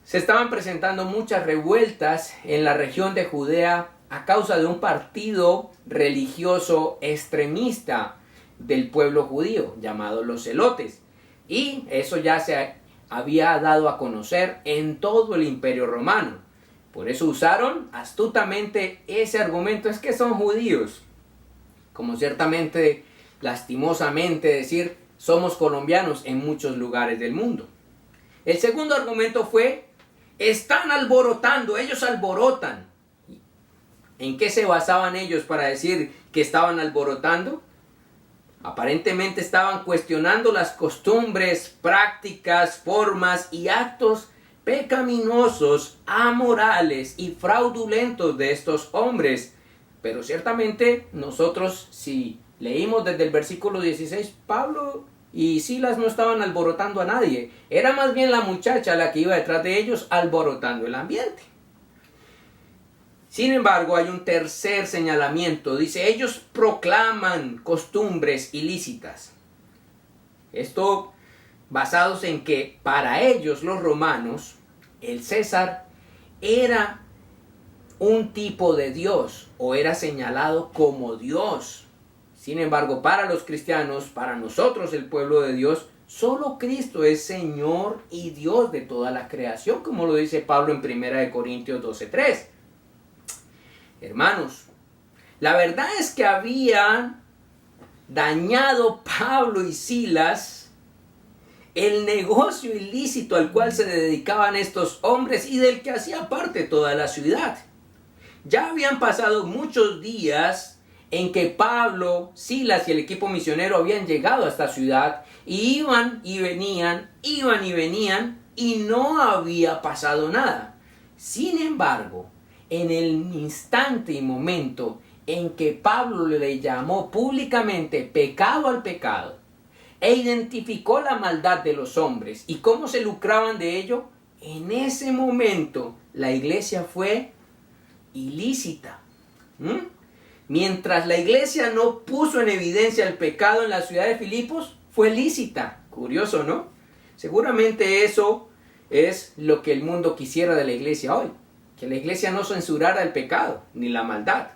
se estaban presentando muchas revueltas en la región de Judea a causa de un partido religioso extremista del pueblo judío, llamado los celotes. Y eso ya se había dado a conocer en todo el Imperio Romano. Por eso usaron astutamente ese argumento, es que son judíos. Como ciertamente, lastimosamente decir, somos colombianos en muchos lugares del mundo. El segundo argumento fue, están alborotando, ellos alborotan. ¿En qué se basaban ellos para decir que estaban alborotando? Aparentemente estaban cuestionando las costumbres, prácticas, formas y actos pecaminosos, amorales y fraudulentos de estos hombres. Pero ciertamente nosotros, si leímos desde el versículo 16, Pablo y Silas no estaban alborotando a nadie. Era más bien la muchacha la que iba detrás de ellos alborotando el ambiente. Sin embargo, hay un tercer señalamiento. Dice, ellos proclaman costumbres ilícitas. Esto basados en que para ellos, los romanos, el César era un tipo de Dios o era señalado como Dios. Sin embargo, para los cristianos, para nosotros, el pueblo de Dios, solo Cristo es Señor y Dios de toda la creación, como lo dice Pablo en 1 Corintios 12:3. Hermanos, la verdad es que habían dañado Pablo y Silas el negocio ilícito al cual se dedicaban estos hombres y del que hacía parte toda la ciudad. Ya habían pasado muchos días en que Pablo, Silas y el equipo misionero habían llegado a esta ciudad y iban y venían y no había pasado nada. Sin embargo, en el instante y momento en que Pablo le llamó públicamente pecado al pecado e identificó la maldad de los hombres y cómo se lucraban de ello, en ese momento la iglesia fue ilícita. Mientras la iglesia no puso en evidencia el pecado en la ciudad de Filipos, fue lícita. Curioso, ¿no? Seguramente eso es lo que el mundo quisiera de la iglesia hoy. Que la iglesia no censurara el pecado ni la maldad.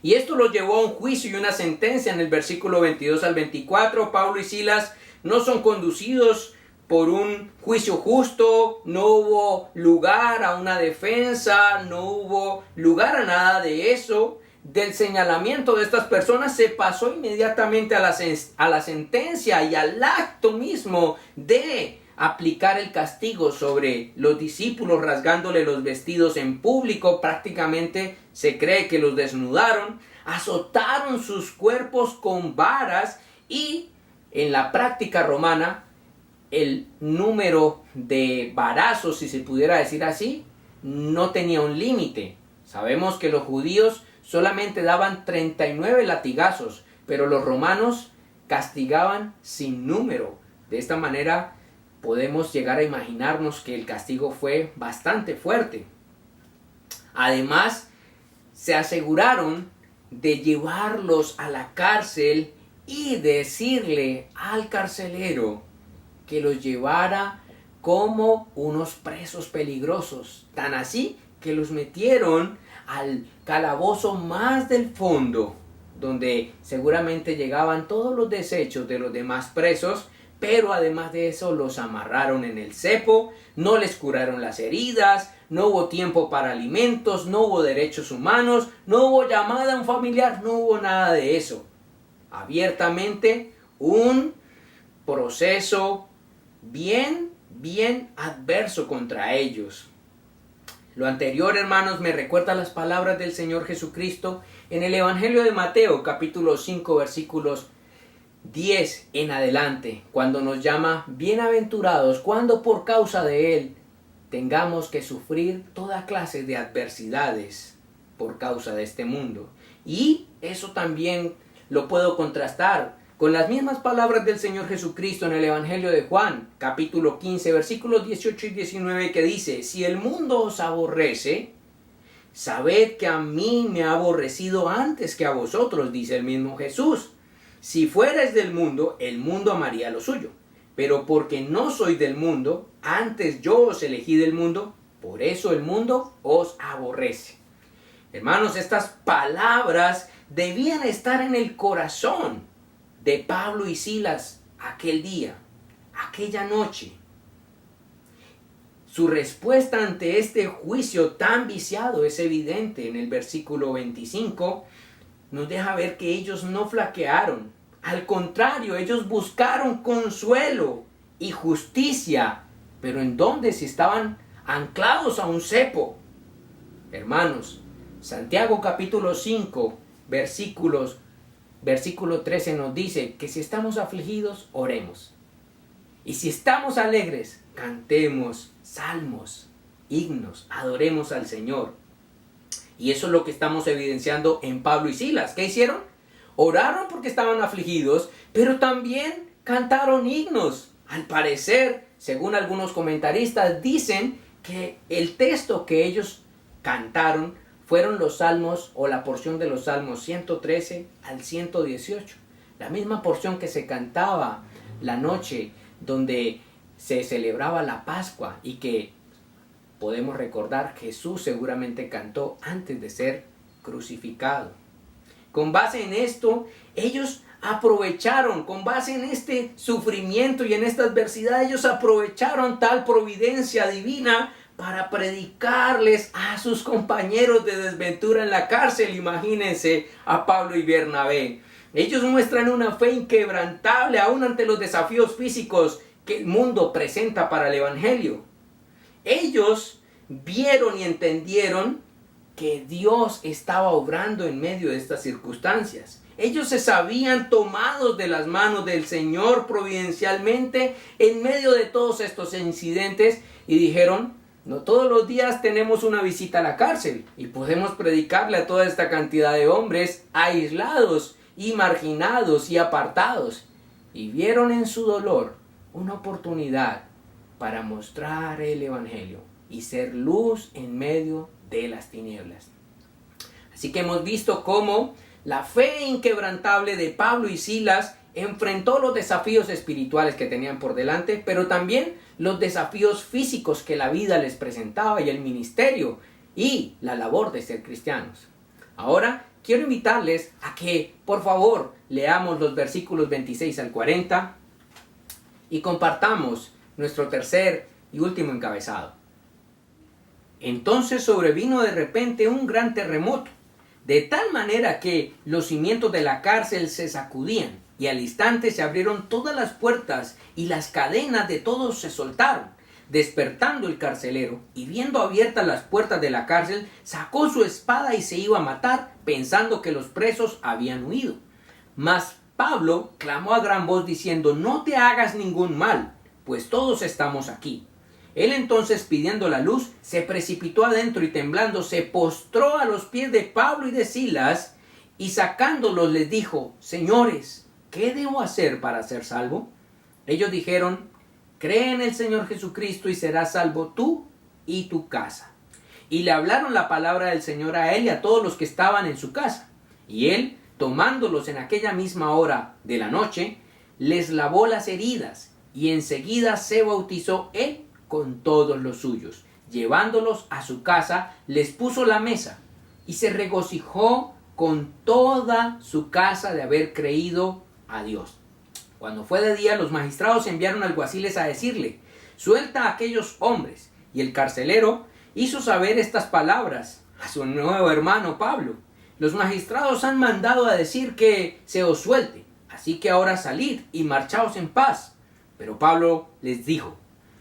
Y esto lo llevó a un juicio y una sentencia en el versículo 22 al 24. Pablo y Silas no son conducidos por un juicio justo, no hubo lugar a una defensa, no hubo lugar a nada de eso. Del señalamiento de estas personas se pasó inmediatamente a la sentencia y al acto mismo de aplicar el castigo sobre los discípulos rasgándole los vestidos en público. Prácticamente se cree que los desnudaron, azotaron sus cuerpos con varas y en la práctica romana el número de varazos, si se pudiera decir así, no tenía un límite. Sabemos que los judíos solamente daban 39 latigazos, pero los romanos castigaban sin número. De esta manera podemos llegar a imaginarnos que el castigo fue bastante fuerte. Además, se aseguraron de llevarlos a la cárcel y decirle al carcelero que los llevara como unos presos peligrosos. Tan así que los metieron al calabozo más del fondo, donde seguramente llegaban todos los desechos de los demás presos, pero además de eso los amarraron en el cepo, no les curaron las heridas, no hubo tiempo para alimentos, no hubo derechos humanos, no hubo llamada a un familiar, no hubo nada de eso. Abiertamente un proceso bien adverso contra ellos. Lo anterior, hermanos, me recuerda las palabras del Señor Jesucristo en el Evangelio de Mateo, capítulo 5, versículos 10 en adelante, cuando nos llama bienaventurados cuando por causa de Él tengamos que sufrir toda clase de adversidades por causa de este mundo. Y eso también lo puedo contrastar con las mismas palabras del Señor Jesucristo en el Evangelio de Juan, capítulo 15, versículos 18 y 19, que dice: si el mundo os aborrece, sabed que a mí me ha aborrecido antes que a vosotros, dice el mismo Jesús. Si fuerais del mundo, el mundo amaría lo suyo. Pero porque no soy del mundo, antes yo os elegí del mundo, por eso el mundo os aborrece. Hermanos, estas palabras debían estar en el corazón de Pablo y Silas aquel día, aquella noche. Su respuesta ante este juicio tan viciado es evidente en el versículo 25. Nos deja ver que ellos no flaquearon. Al contrario, ellos buscaron consuelo y justicia. ¿Pero en dónde? Si estaban anclados a un cepo. Hermanos, Santiago capítulo 5, versículo 13 nos dice que si estamos afligidos, oremos. Y si estamos alegres, cantemos salmos, himnos, adoremos al Señor. Y eso es lo que estamos evidenciando en Pablo y Silas. ¿Qué hicieron? Oraron porque estaban afligidos, pero también cantaron himnos. Al parecer, según algunos comentaristas, dicen que el texto que ellos cantaron fueron los salmos o la porción de los salmos 113 al 118. La misma porción que se cantaba la noche donde se celebraba la Pascua y que podemos recordar Jesús seguramente cantó antes de ser crucificado. Con base en esto, ellos aprovecharon, con base en este sufrimiento y en esta adversidad, ellos aprovecharon tal providencia divina para predicarles a sus compañeros de desventura en la cárcel. Imagínense a Pablo y Bernabé. Ellos muestran una fe inquebrantable aún ante los desafíos físicos que el mundo presenta para el Evangelio. Ellos vieron y entendieron que Dios estaba obrando en medio de estas circunstancias. Ellos se sabían tomados de las manos del Señor providencialmente en medio de todos estos incidentes y dijeron: no todos los días tenemos una visita a la cárcel y podemos predicarle a toda esta cantidad de hombres aislados y marginados y apartados. Y vieron en su dolor una oportunidad para mostrar el Evangelio y ser luz en medio de las tinieblas. Así que hemos visto cómo la fe inquebrantable de Pablo y Silas enfrentó los desafíos espirituales que tenían por delante, pero también los desafíos físicos que la vida les presentaba y el ministerio y la labor de ser cristianos. Ahora quiero invitarles a que por favor leamos los versículos 26 al 40 y compartamos nuestro tercer y último encabezado. Entonces sobrevino de repente un gran terremoto, de tal manera que los cimientos de la cárcel se sacudían, y al instante se abrieron todas las puertas, y las cadenas de todos se soltaron. Despertando el carcelero, y viendo abiertas las puertas de la cárcel, sacó su espada y se iba a matar, pensando que los presos habían huido. Mas Pablo clamó a gran voz diciendo: no te hagas ningún mal, pues todos estamos aquí. Él entonces, pidiendo la luz, se precipitó adentro y temblando se postró a los pies de Pablo y de Silas, y sacándolos les dijo: señores, ¿qué debo hacer para ser salvo? Ellos dijeron: cree en el Señor Jesucristo y serás salvo tú y tu casa. Y le hablaron la palabra del Señor a él y a todos los que estaban en su casa. Y él, tomándolos en aquella misma hora de la noche, les lavó las heridas, y enseguida se bautizó él con todos los suyos. Llevándolos a su casa, les puso la mesa, y se regocijó con toda su casa de haber creído a Dios. Cuando fue de día, los magistrados enviaron alguaciles a decirle: suelta a aquellos hombres. Y el carcelero hizo saber estas palabras a su nuevo hermano Pablo: los magistrados han mandado a decir que se os suelte, así que ahora salid y marchaos en paz. Pero Pablo les dijo: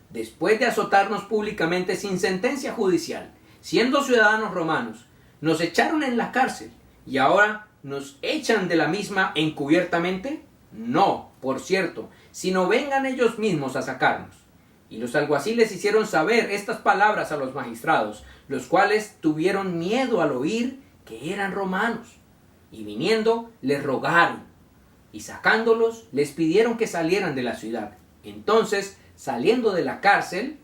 después de azotarnos públicamente sin sentencia judicial, siendo ciudadanos romanos, nos echaron en la cárcel, y ahora nos echan de la misma encubiertamente. No, por cierto, sino vengan ellos mismos a sacarnos. Y los alguaciles hicieron saber estas palabras a los magistrados, los cuales tuvieron miedo al oír que eran romanos. Y viniendo, les rogaron, y sacándolos, les pidieron que salieran de la ciudad. Entonces, saliendo de la cárcel,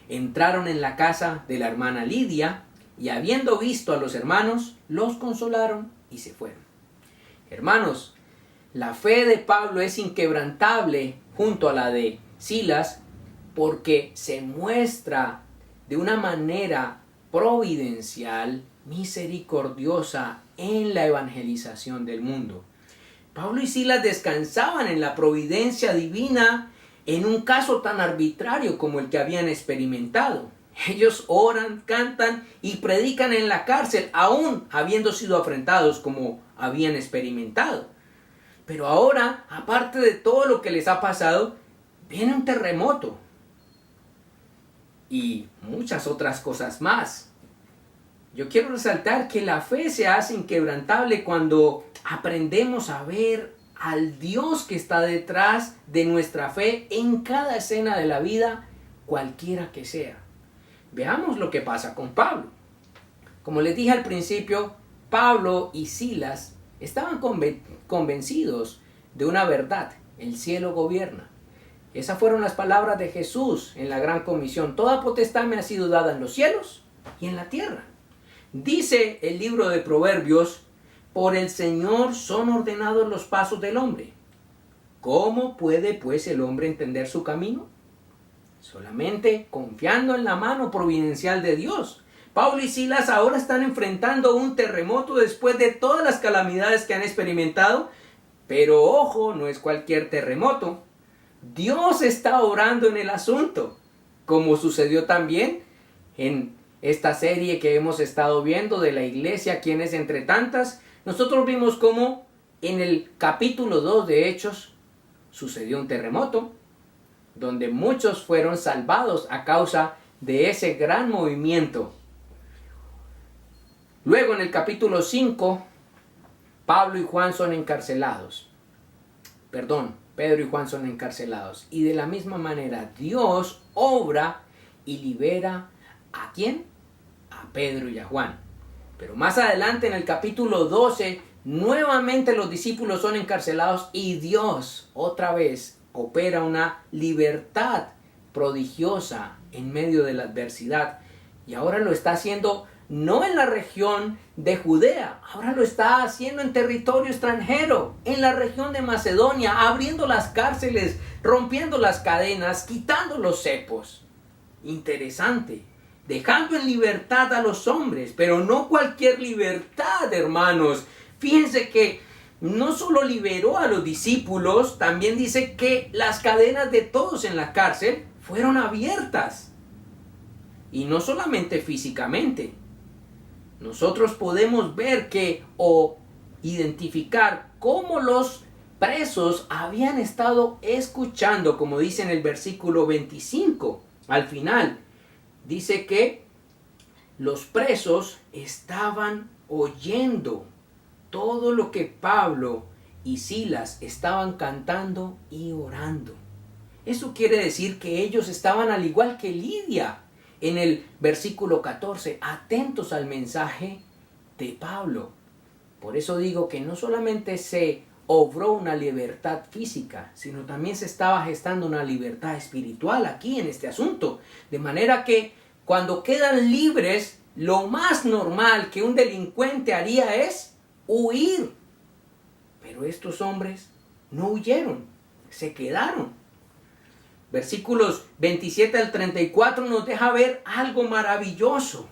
entraron en la casa de la hermana Lidia, y habiendo visto a los hermanos, los consolaron y se fueron. Hermanos, la fe de Pablo es inquebrantable junto a la de Silas, porque se muestra de una manera providencial, misericordiosa en la evangelización del mundo. Pablo y Silas descansaban en la providencia divina en un caso tan arbitrario como el que habían experimentado. Ellos oran, cantan y predican en la cárcel, aún habiendo sido afrentados como habían experimentado. Pero ahora, aparte de todo lo que les ha pasado, viene un terremoto y muchas otras cosas más. Yo quiero resaltar que la fe se hace inquebrantable cuando aprendemos a ver al Dios que está detrás de nuestra fe en cada escena de la vida, cualquiera que sea. Veamos lo que pasa con Pablo. Como les dije al principio, Pablo y Silas estaban convencidos de una verdad: el cielo gobierna. Esas fueron las palabras de Jesús en la gran comisión: toda potestad me ha sido dada en los cielos y en la tierra. Dice el libro de Proverbios: por el Señor son ordenados los pasos del hombre. ¿Cómo puede pues el hombre entender su camino? Solamente confiando en la mano providencial de Dios. Pablo y Silas ahora están enfrentando un terremoto después de todas las calamidades que han experimentado. Pero ojo, no es cualquier terremoto. Dios está obrando en el asunto, como sucedió también en esta serie que hemos estado viendo de la iglesia, quienes entre tantas, nosotros vimos cómo en el capítulo 2 de Hechos sucedió un terremoto, donde muchos fueron salvados a causa de ese gran movimiento. Luego en el capítulo 5, Pedro y Juan son encarcelados. Y de la misma manera Dios obra y libera ¿a quién? A Pedro y a Juan. Pero más adelante en el capítulo 12, nuevamente los discípulos son encarcelados y Dios otra vez opera una libertad prodigiosa en medio de la adversidad. Y ahora lo está haciendo no en la región de Judea, ahora lo está haciendo en territorio extranjero, en la región de Macedonia, abriendo las cárceles, rompiendo las cadenas, quitando los cepos. Interesante, dejando en libertad a los hombres, pero no cualquier libertad, hermanos. Fíjense que no solo liberó a los discípulos, también dice que las cadenas de todos en la cárcel fueron abiertas. Y no solamente físicamente. nosotros podemos ver o identificar cómo los presos habían estado escuchando, como dice en el versículo 25. Al final, dice que los presos estaban oyendo todo lo que Pablo y Silas estaban cantando y orando. Eso quiere decir que ellos estaban al igual que Lidia en el versículo 14, atentos al mensaje de Pablo. Por eso digo que no solamente se obró una libertad física, sino también se estaba gestando una libertad espiritual aquí en este asunto. De manera que cuando quedan libres, lo más normal que un delincuente haría es huir. Pero estos hombres no huyeron, se quedaron. Versículos 27 al 34 nos deja ver algo maravilloso.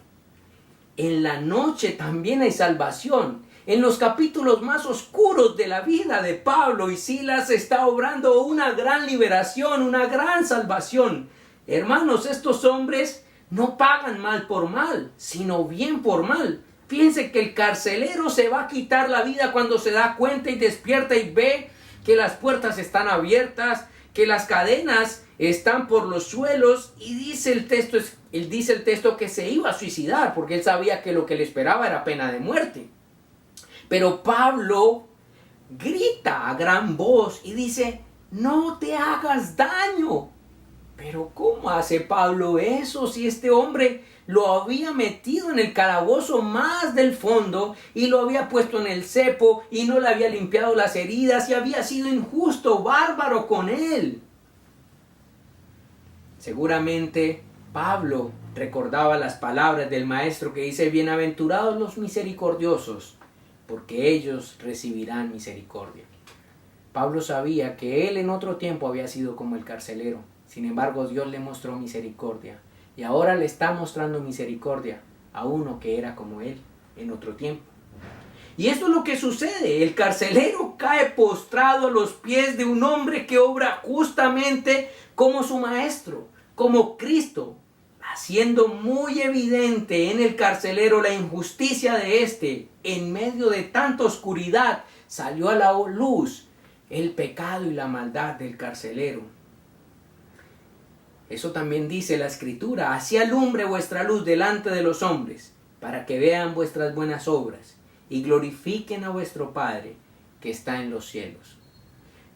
En la noche también hay salvación. En los capítulos más oscuros de la vida de Pablo y Silas está obrando una gran liberación, una gran salvación. Hermanos, estos hombres no pagan mal por mal, sino bien por mal. Fíjense que el carcelero se va a quitar la vida cuando se da cuenta y despierta y ve que las puertas están abiertas, que las cadenas están por los suelos, y dice el texto que se iba a suicidar porque él sabía que lo que le esperaba era pena de muerte. Pero Pablo grita a gran voz y dice: no te hagas daño. Pero ¿cómo hace Pablo eso si este hombre lo había metido en el calabozo más del fondo y lo había puesto en el cepo y no le había limpiado las heridas y había sido injusto, bárbaro con él? Seguramente Pablo recordaba las palabras del maestro que dice: bienaventurados los misericordiosos, porque ellos recibirán misericordia. Pablo sabía que él en otro tiempo había sido como el carcelero. Sin embargo, Dios le mostró misericordia. Y ahora le está mostrando misericordia a uno que era como él en otro tiempo. Y esto es lo que sucede. El carcelero cae postrado a los pies de un hombre que obra justamente como su maestro, como Cristo, haciendo muy evidente en el carcelero la injusticia de éste. En medio de tanta oscuridad salió a la luz el pecado y la maldad del carcelero. Eso también dice la Escritura: así alumbre vuestra luz delante de los hombres, para que vean vuestras buenas obras y glorifiquen a vuestro Padre que está en los cielos.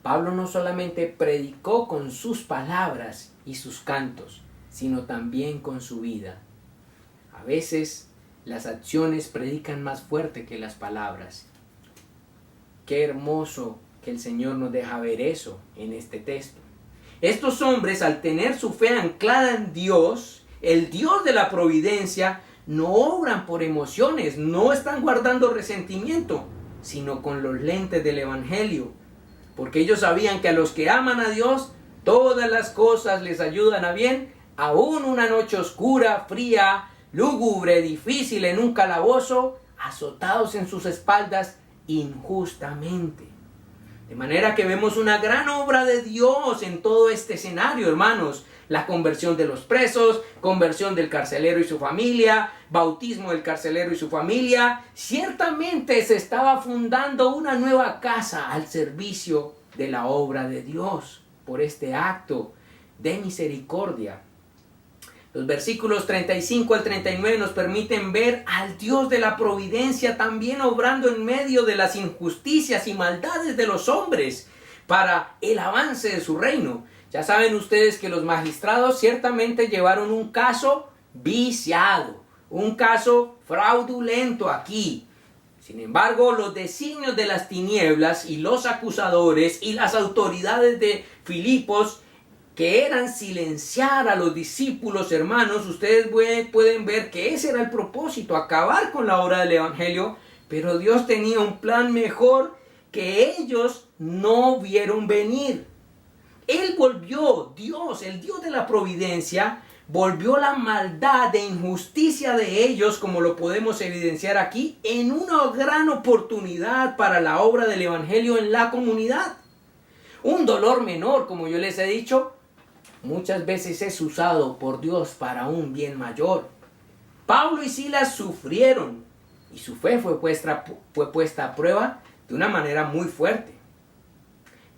Pablo no solamente predicó con sus palabras y sus cantos, sino también con su vida. A veces las acciones predican más fuerte que las palabras. Qué hermoso que el Señor nos deja ver eso en este texto. Estos hombres, al tener su fe anclada en Dios, el Dios de la providencia, no obran por emociones, no están guardando resentimiento, sino con los lentes del Evangelio. Porque ellos sabían que a los que aman a Dios, todas las cosas les ayudan a bien, aún una noche oscura, fría, lúgubre, difícil en un calabozo, azotados en sus espaldas injustamente. De manera que vemos una gran obra de Dios en todo este escenario, hermanos. La conversión de los presos, conversión del carcelero y su familia, bautismo del carcelero y su familia. Ciertamente se estaba fundando una nueva casa al servicio de la obra de Dios por este acto de misericordia. Los versículos 35 al 39 nos permiten ver al Dios de la providencia también obrando en medio de las injusticias y maldades de los hombres para el avance de su reino. Ya saben ustedes que los magistrados ciertamente llevaron un caso viciado, un caso fraudulento aquí. Sin embargo, los designios de las tinieblas y los acusadores y las autoridades de Filipos, que eran silenciar a los discípulos, hermanos, ustedes pueden ver que ese era el propósito, acabar con la obra del Evangelio, pero Dios tenía un plan mejor que ellos no vieron venir. Él volvió, Dios, el Dios de la providencia, volvió la maldad e injusticia de ellos, como lo podemos evidenciar aquí, en una gran oportunidad para la obra del Evangelio en la comunidad. Un dolor menor, como yo les he dicho, muchas veces es usado por Dios para un bien mayor. Pablo y Silas sufrieron, y su fe fue puesta a prueba de una manera muy fuerte.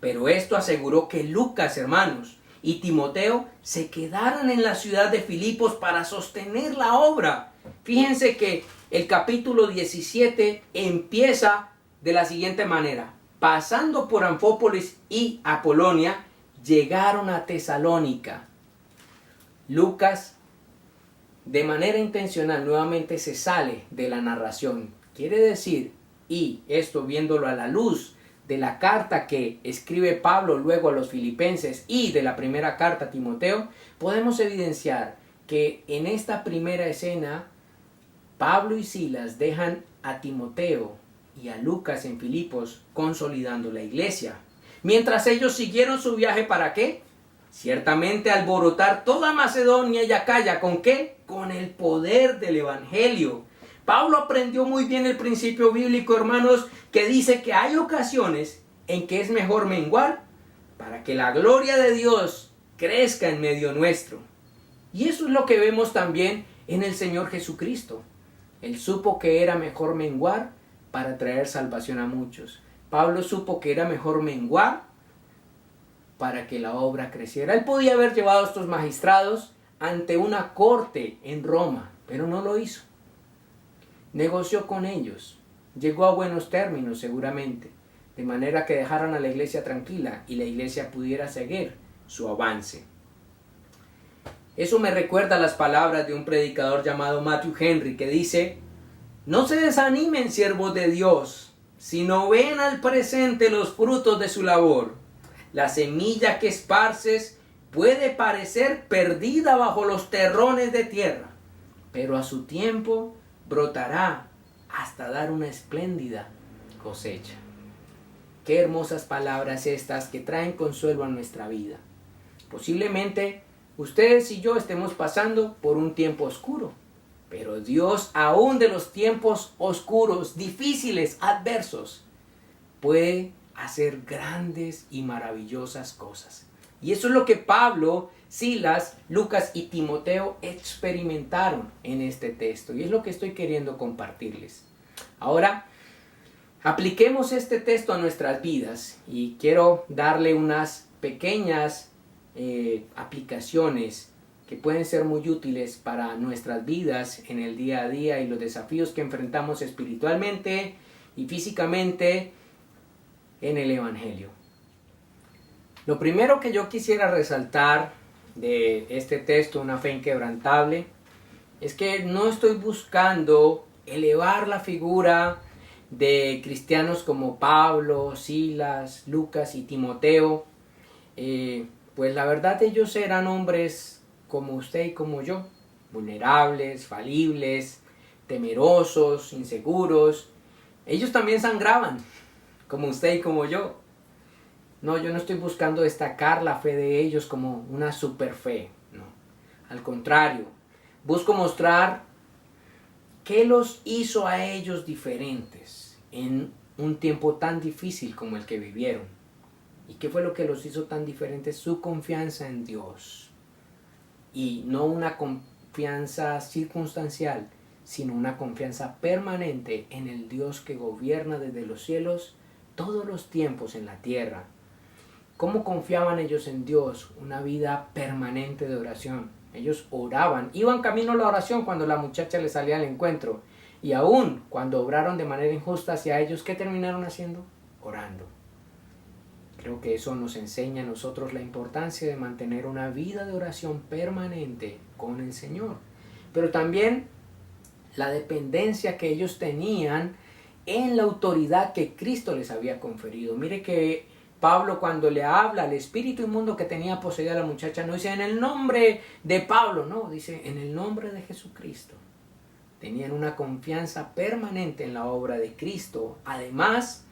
Pero esto aseguró que Lucas, hermanos, y Timoteo se quedaran en la ciudad de Filipos para sostener la obra. Fíjense que el capítulo 17 empieza de la siguiente manera. Pasando por Anfípolis y Apolonia, llegaron a Tesalónica. Lucas, de manera intencional, nuevamente se sale de la narración. Quiere decir, y esto viéndolo a la luz de la carta que escribe Pablo luego a los filipenses y de la primera carta a Timoteo, podemos evidenciar que en esta primera escena Pablo y Silas dejan a Timoteo y a Lucas en Filipos consolidando la iglesia. Mientras ellos siguieron su viaje, ¿para qué? Ciertamente alborotar toda Macedonia y Acaya. ¿Con qué? Con el poder del evangelio. Pablo aprendió muy bien el principio bíblico, hermanos, que dice que hay ocasiones en que es mejor menguar para que la gloria de Dios crezca en medio nuestro. Y eso es lo que vemos también en el Señor Jesucristo. Él supo que era mejor menguar para traer salvación a muchos. Pablo supo que era mejor menguar para que la obra creciera. Él podía haber llevado a estos magistrados ante una corte en Roma, pero no lo hizo. Negoció con ellos, llegó a buenos términos seguramente, de manera que dejaran a la iglesia tranquila y la iglesia pudiera seguir su avance. Eso me recuerda las palabras de un predicador llamado Matthew Henry, que dice: no se desanimen, siervos de Dios, sino ven al presente los frutos de su labor. La semilla que esparces puede parecer perdida bajo los terrones de tierra, pero a su tiempo brotará hasta dar una espléndida cosecha. Qué hermosas palabras estas que traen consuelo a nuestra vida. Posiblemente ustedes y yo estemos pasando por un tiempo oscuro, pero Dios, aún de los tiempos oscuros, difíciles, adversos, puede hacer grandes y maravillosas cosas. Y eso es lo que Pablo, Silas, Lucas y Timoteo experimentaron en este texto. Y es lo que estoy queriendo compartirles. Ahora, apliquemos este texto a nuestras vidas. Y quiero darle unas pequeñas aplicaciones que pueden ser muy útiles para nuestras vidas en el día a día y los desafíos que enfrentamos espiritualmente y físicamente en el Evangelio. Lo primero que yo quisiera resaltar de este texto, una fe inquebrantable, es que no estoy buscando elevar la figura de cristianos como Pablo, Silas, Lucas y Timoteo. Pues la verdad, ellos eran hombres como usted y como yo, vulnerables, falibles, temerosos, inseguros. Ellos también sangraban, como usted y como yo. No, yo no estoy buscando destacar la fe de ellos como una super fe, no. Al contrario, busco mostrar qué los hizo a ellos diferentes en un tiempo tan difícil como el que vivieron. ¿Y qué fue lo que los hizo tan diferentes? Su confianza en Dios. Y no una confianza circunstancial, sino una confianza permanente en el Dios que gobierna desde los cielos todos los tiempos en la tierra. ¿Cómo confiaban ellos en Dios? Una vida permanente de oración. Ellos oraban, iban camino a la oración cuando la muchacha les salía al encuentro. Y aún cuando obraron de manera injusta hacia ellos, ¿qué terminaron haciendo? Orando. Creo que eso nos enseña a nosotros la importancia de mantener una vida de oración permanente con el Señor. Pero también la dependencia que ellos tenían en la autoridad que Cristo les había conferido. Mire que Pablo, cuando le habla al espíritu inmundo que tenía poseída la muchacha, no dice en el nombre de Pablo, no, dice en el nombre de Jesucristo. Tenían una confianza permanente en la obra de Cristo. Además,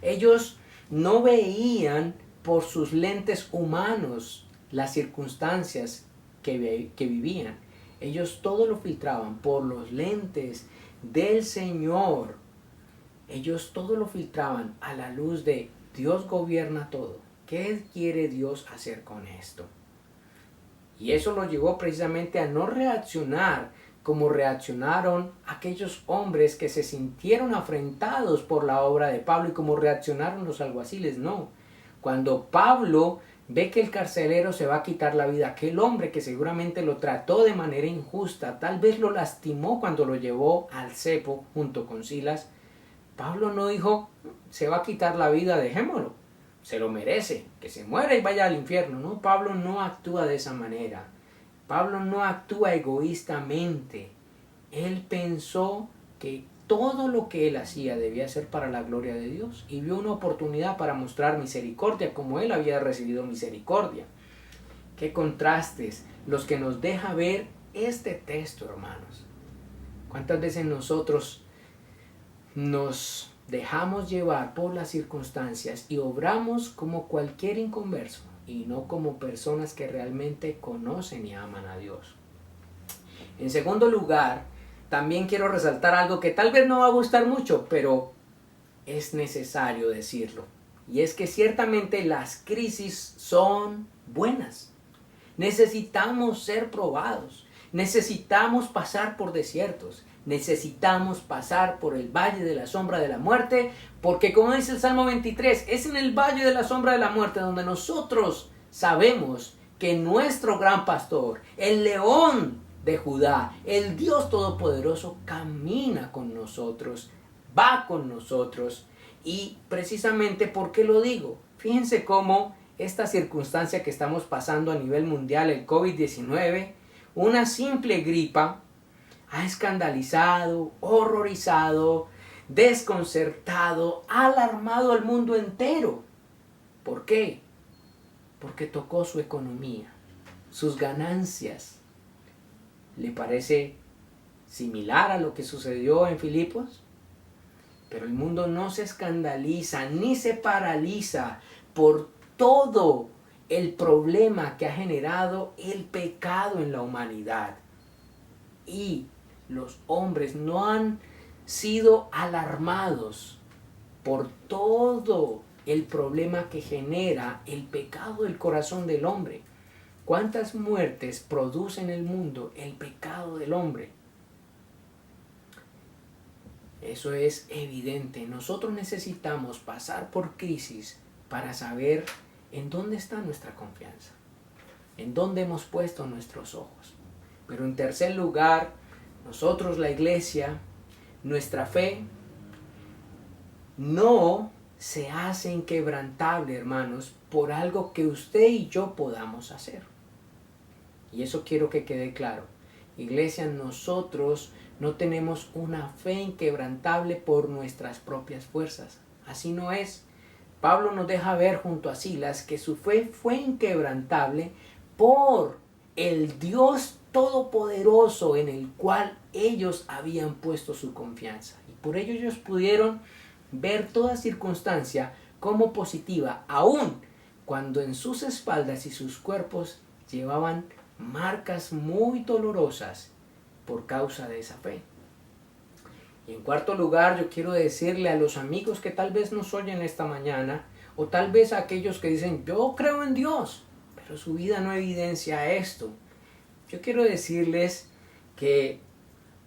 ellos no veían por sus lentes humanos las circunstancias que vivían. Ellos todo lo filtraban por los lentes del Señor. Ellos todo lo filtraban a la luz de Dios gobierna todo. ¿Qué quiere Dios hacer con esto? Y eso los llevó precisamente a no reaccionar como reaccionaron aquellos hombres que se sintieron afrentados por la obra de Pablo y como reaccionaron los alguaciles. No. Cuando Pablo ve que el carcelero se va a quitar la vida, aquel hombre que seguramente lo trató de manera injusta, tal vez lo lastimó cuando lo llevó al cepo junto con Silas, Pablo no dijo, se va a quitar la vida, dejémoslo, se lo merece, que se muera y vaya al infierno. No, Pablo no actúa de esa manera. Pablo no actúa egoístamente. Él pensó que todo lo que él hacía debía ser para la gloria de Dios y vio una oportunidad para mostrar misericordia como él había recibido misericordia. Qué contrastes los que nos deja ver este texto, hermanos. ¿Cuántas veces nosotros nos dejamos llevar por las circunstancias y obramos como cualquier inconverso y no como personas que realmente conocen y aman a Dios? En segundo lugar, también quiero resaltar algo que tal vez no va a gustar mucho, pero es necesario decirlo. Y es que ciertamente las crisis son buenas. Necesitamos ser probados. Necesitamos pasar por desiertos. Necesitamos pasar por el valle de la sombra de la muerte, porque como dice el Salmo 23, es en el valle de la sombra de la muerte donde nosotros sabemos que nuestro gran pastor, el león de Judá, el Dios Todopoderoso, camina con nosotros, va con nosotros. Y precisamente, ¿por qué lo digo? Fíjense cómo esta circunstancia que estamos pasando a nivel mundial, el COVID-19, una simple gripa, ha escandalizado, horrorizado, desconcertado, alarmado al mundo entero. ¿Por qué? Porque tocó su economía, sus ganancias. ¿Le parece similar a lo que sucedió en Filipos? Pero el mundo no se escandaliza ni se paraliza por todo el problema que ha generado el pecado en la humanidad. Y los hombres no han sido alarmados por todo el problema que genera el pecado del corazón del hombre. ¿Cuántas muertes produce en el mundo el pecado del hombre? Eso es evidente. Nosotros necesitamos pasar por crisis para saber en dónde está nuestra confianza, en dónde hemos puesto nuestros ojos. Pero en tercer lugar, nosotros, la iglesia, nuestra fe no se hace inquebrantable, hermanos, por algo que usted y yo podamos hacer. Y eso quiero que quede claro. Iglesia, nosotros no tenemos una fe inquebrantable por nuestras propias fuerzas. Así no es. Pablo nos deja ver junto a Silas que su fe fue inquebrantable por el Dios Todopoderoso en el cual ellos habían puesto su confianza. Y por ello ellos pudieron ver toda circunstancia como positiva, aun cuando en sus espaldas y sus cuerpos llevaban marcas muy dolorosas por causa de esa fe. Y en cuarto lugar, yo quiero decirle a los amigos que tal vez nos oyen esta mañana, o tal vez a aquellos que dicen, yo creo en Dios, pero su vida no evidencia esto. Yo quiero decirles que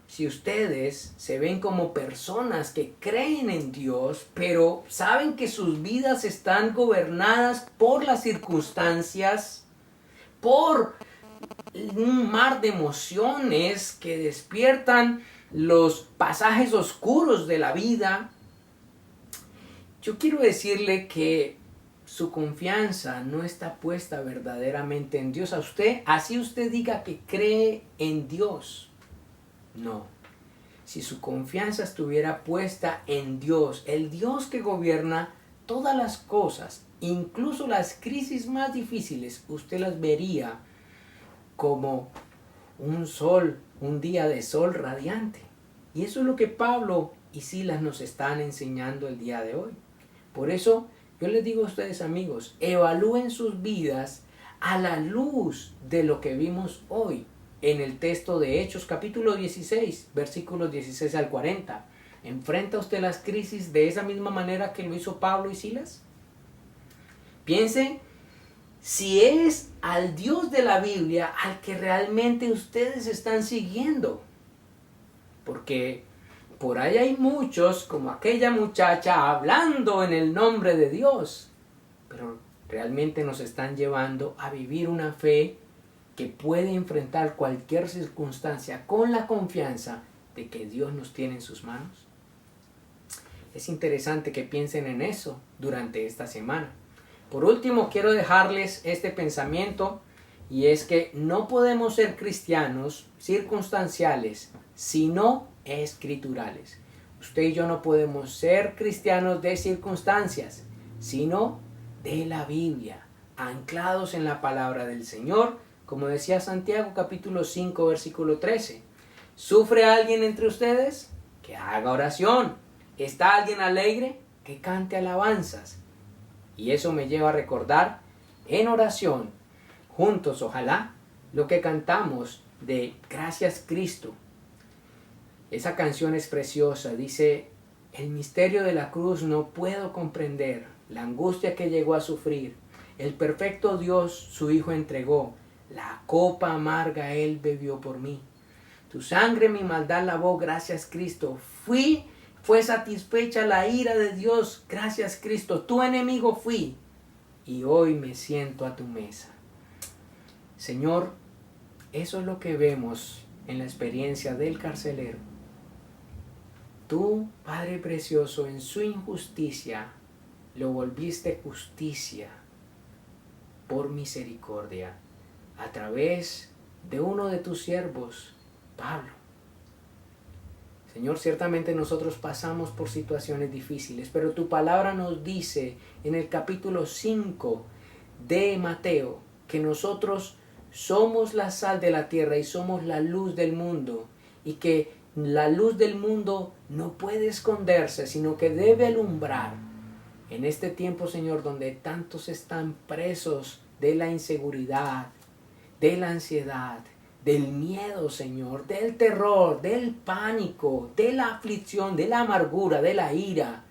si ustedes se ven como personas que creen en Dios, pero saben que sus vidas están gobernadas por las circunstancias, por un mar de emociones que despiertan los pasajes oscuros de la vida, yo quiero decirle que su confianza no está puesta verdaderamente en Dios. Así usted diga que cree en Dios. No. Si su confianza estuviera puesta en Dios, el Dios que gobierna todas las cosas, incluso las crisis más difíciles, usted las vería como un sol, un día de sol radiante. Y eso es lo que Pablo y Silas nos están enseñando el día de hoy. Por eso yo les digo a ustedes, amigos, evalúen sus vidas a la luz de lo que vimos hoy en el texto de Hechos capítulo 16, versículos 16 al 40. ¿Enfrenta usted las crisis de esa misma manera que lo hizo Pablo y Silas? Piensen si es al Dios de la Biblia al que realmente ustedes están siguiendo. porque por ahí hay muchos, como aquella muchacha, hablando en el nombre de Dios, pero realmente nos están llevando a vivir una fe que puede enfrentar cualquier circunstancia con la confianza de que Dios nos tiene en sus manos. Es interesante que piensen en eso durante esta semana. Por último, quiero dejarles este pensamiento, y es que no podemos ser cristianos circunstanciales, sino escriturales. Usted y yo no podemos ser cristianos de circunstancias, sino de la Biblia, anclados en la palabra del Señor, como decía Santiago capítulo 5 versículo 13. ¿Sufre alguien entre ustedes? Que haga oración. ¿Está alguien alegre? Que cante alabanzas. Y eso me lleva a recordar en oración, juntos ojalá, lo que cantamos de Gracias Cristo. Esa canción es preciosa, dice: el misterio de la cruz no puedo comprender, la angustia que llegó a sufrir, el perfecto Dios su Hijo entregó, la copa amarga Él bebió por mí. Tu sangre mi maldad lavó, gracias Cristo. Fue satisfecha la ira de Dios, gracias Cristo. Tu enemigo fui y hoy me siento a tu mesa. Señor, eso es lo que vemos en la experiencia del carcelero. Tú, Padre precioso, en su injusticia lo volviste justicia por misericordia a través de uno de tus siervos, Pablo. Señor, ciertamente nosotros pasamos por situaciones difíciles, pero tu palabra nos dice en el capítulo 5 de Mateo que nosotros somos la sal de la tierra y somos la luz del mundo, y que la luz del mundo no puede esconderse, sino que debe alumbrar. En este tiempo, Señor, donde tantos están presos de la inseguridad, de la ansiedad, del miedo, Señor, del terror, del pánico, de la aflicción, de la amargura, de la ira.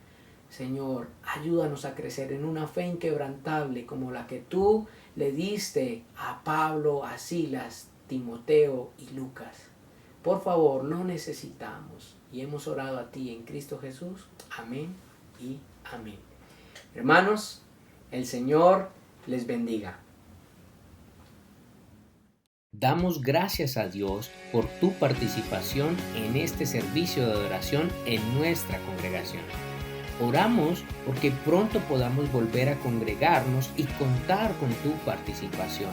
Señor, ayúdanos a crecer en una fe inquebrantable como la que tú le diste a Pablo, a Silas, Timoteo y Lucas. Por favor, lo necesitamos y hemos orado a ti en Cristo Jesús. Amén y amén. Hermanos, el Señor les bendiga. Damos gracias a Dios por tu participación en este servicio de adoración en nuestra congregación. Oramos porque pronto podamos volver a congregarnos y contar con tu participación.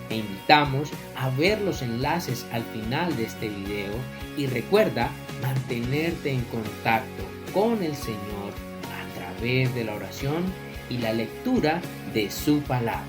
Te invitamos a ver los enlaces al final de este video y recuerda mantenerte en contacto con el Señor a través de la oración y la lectura de su palabra.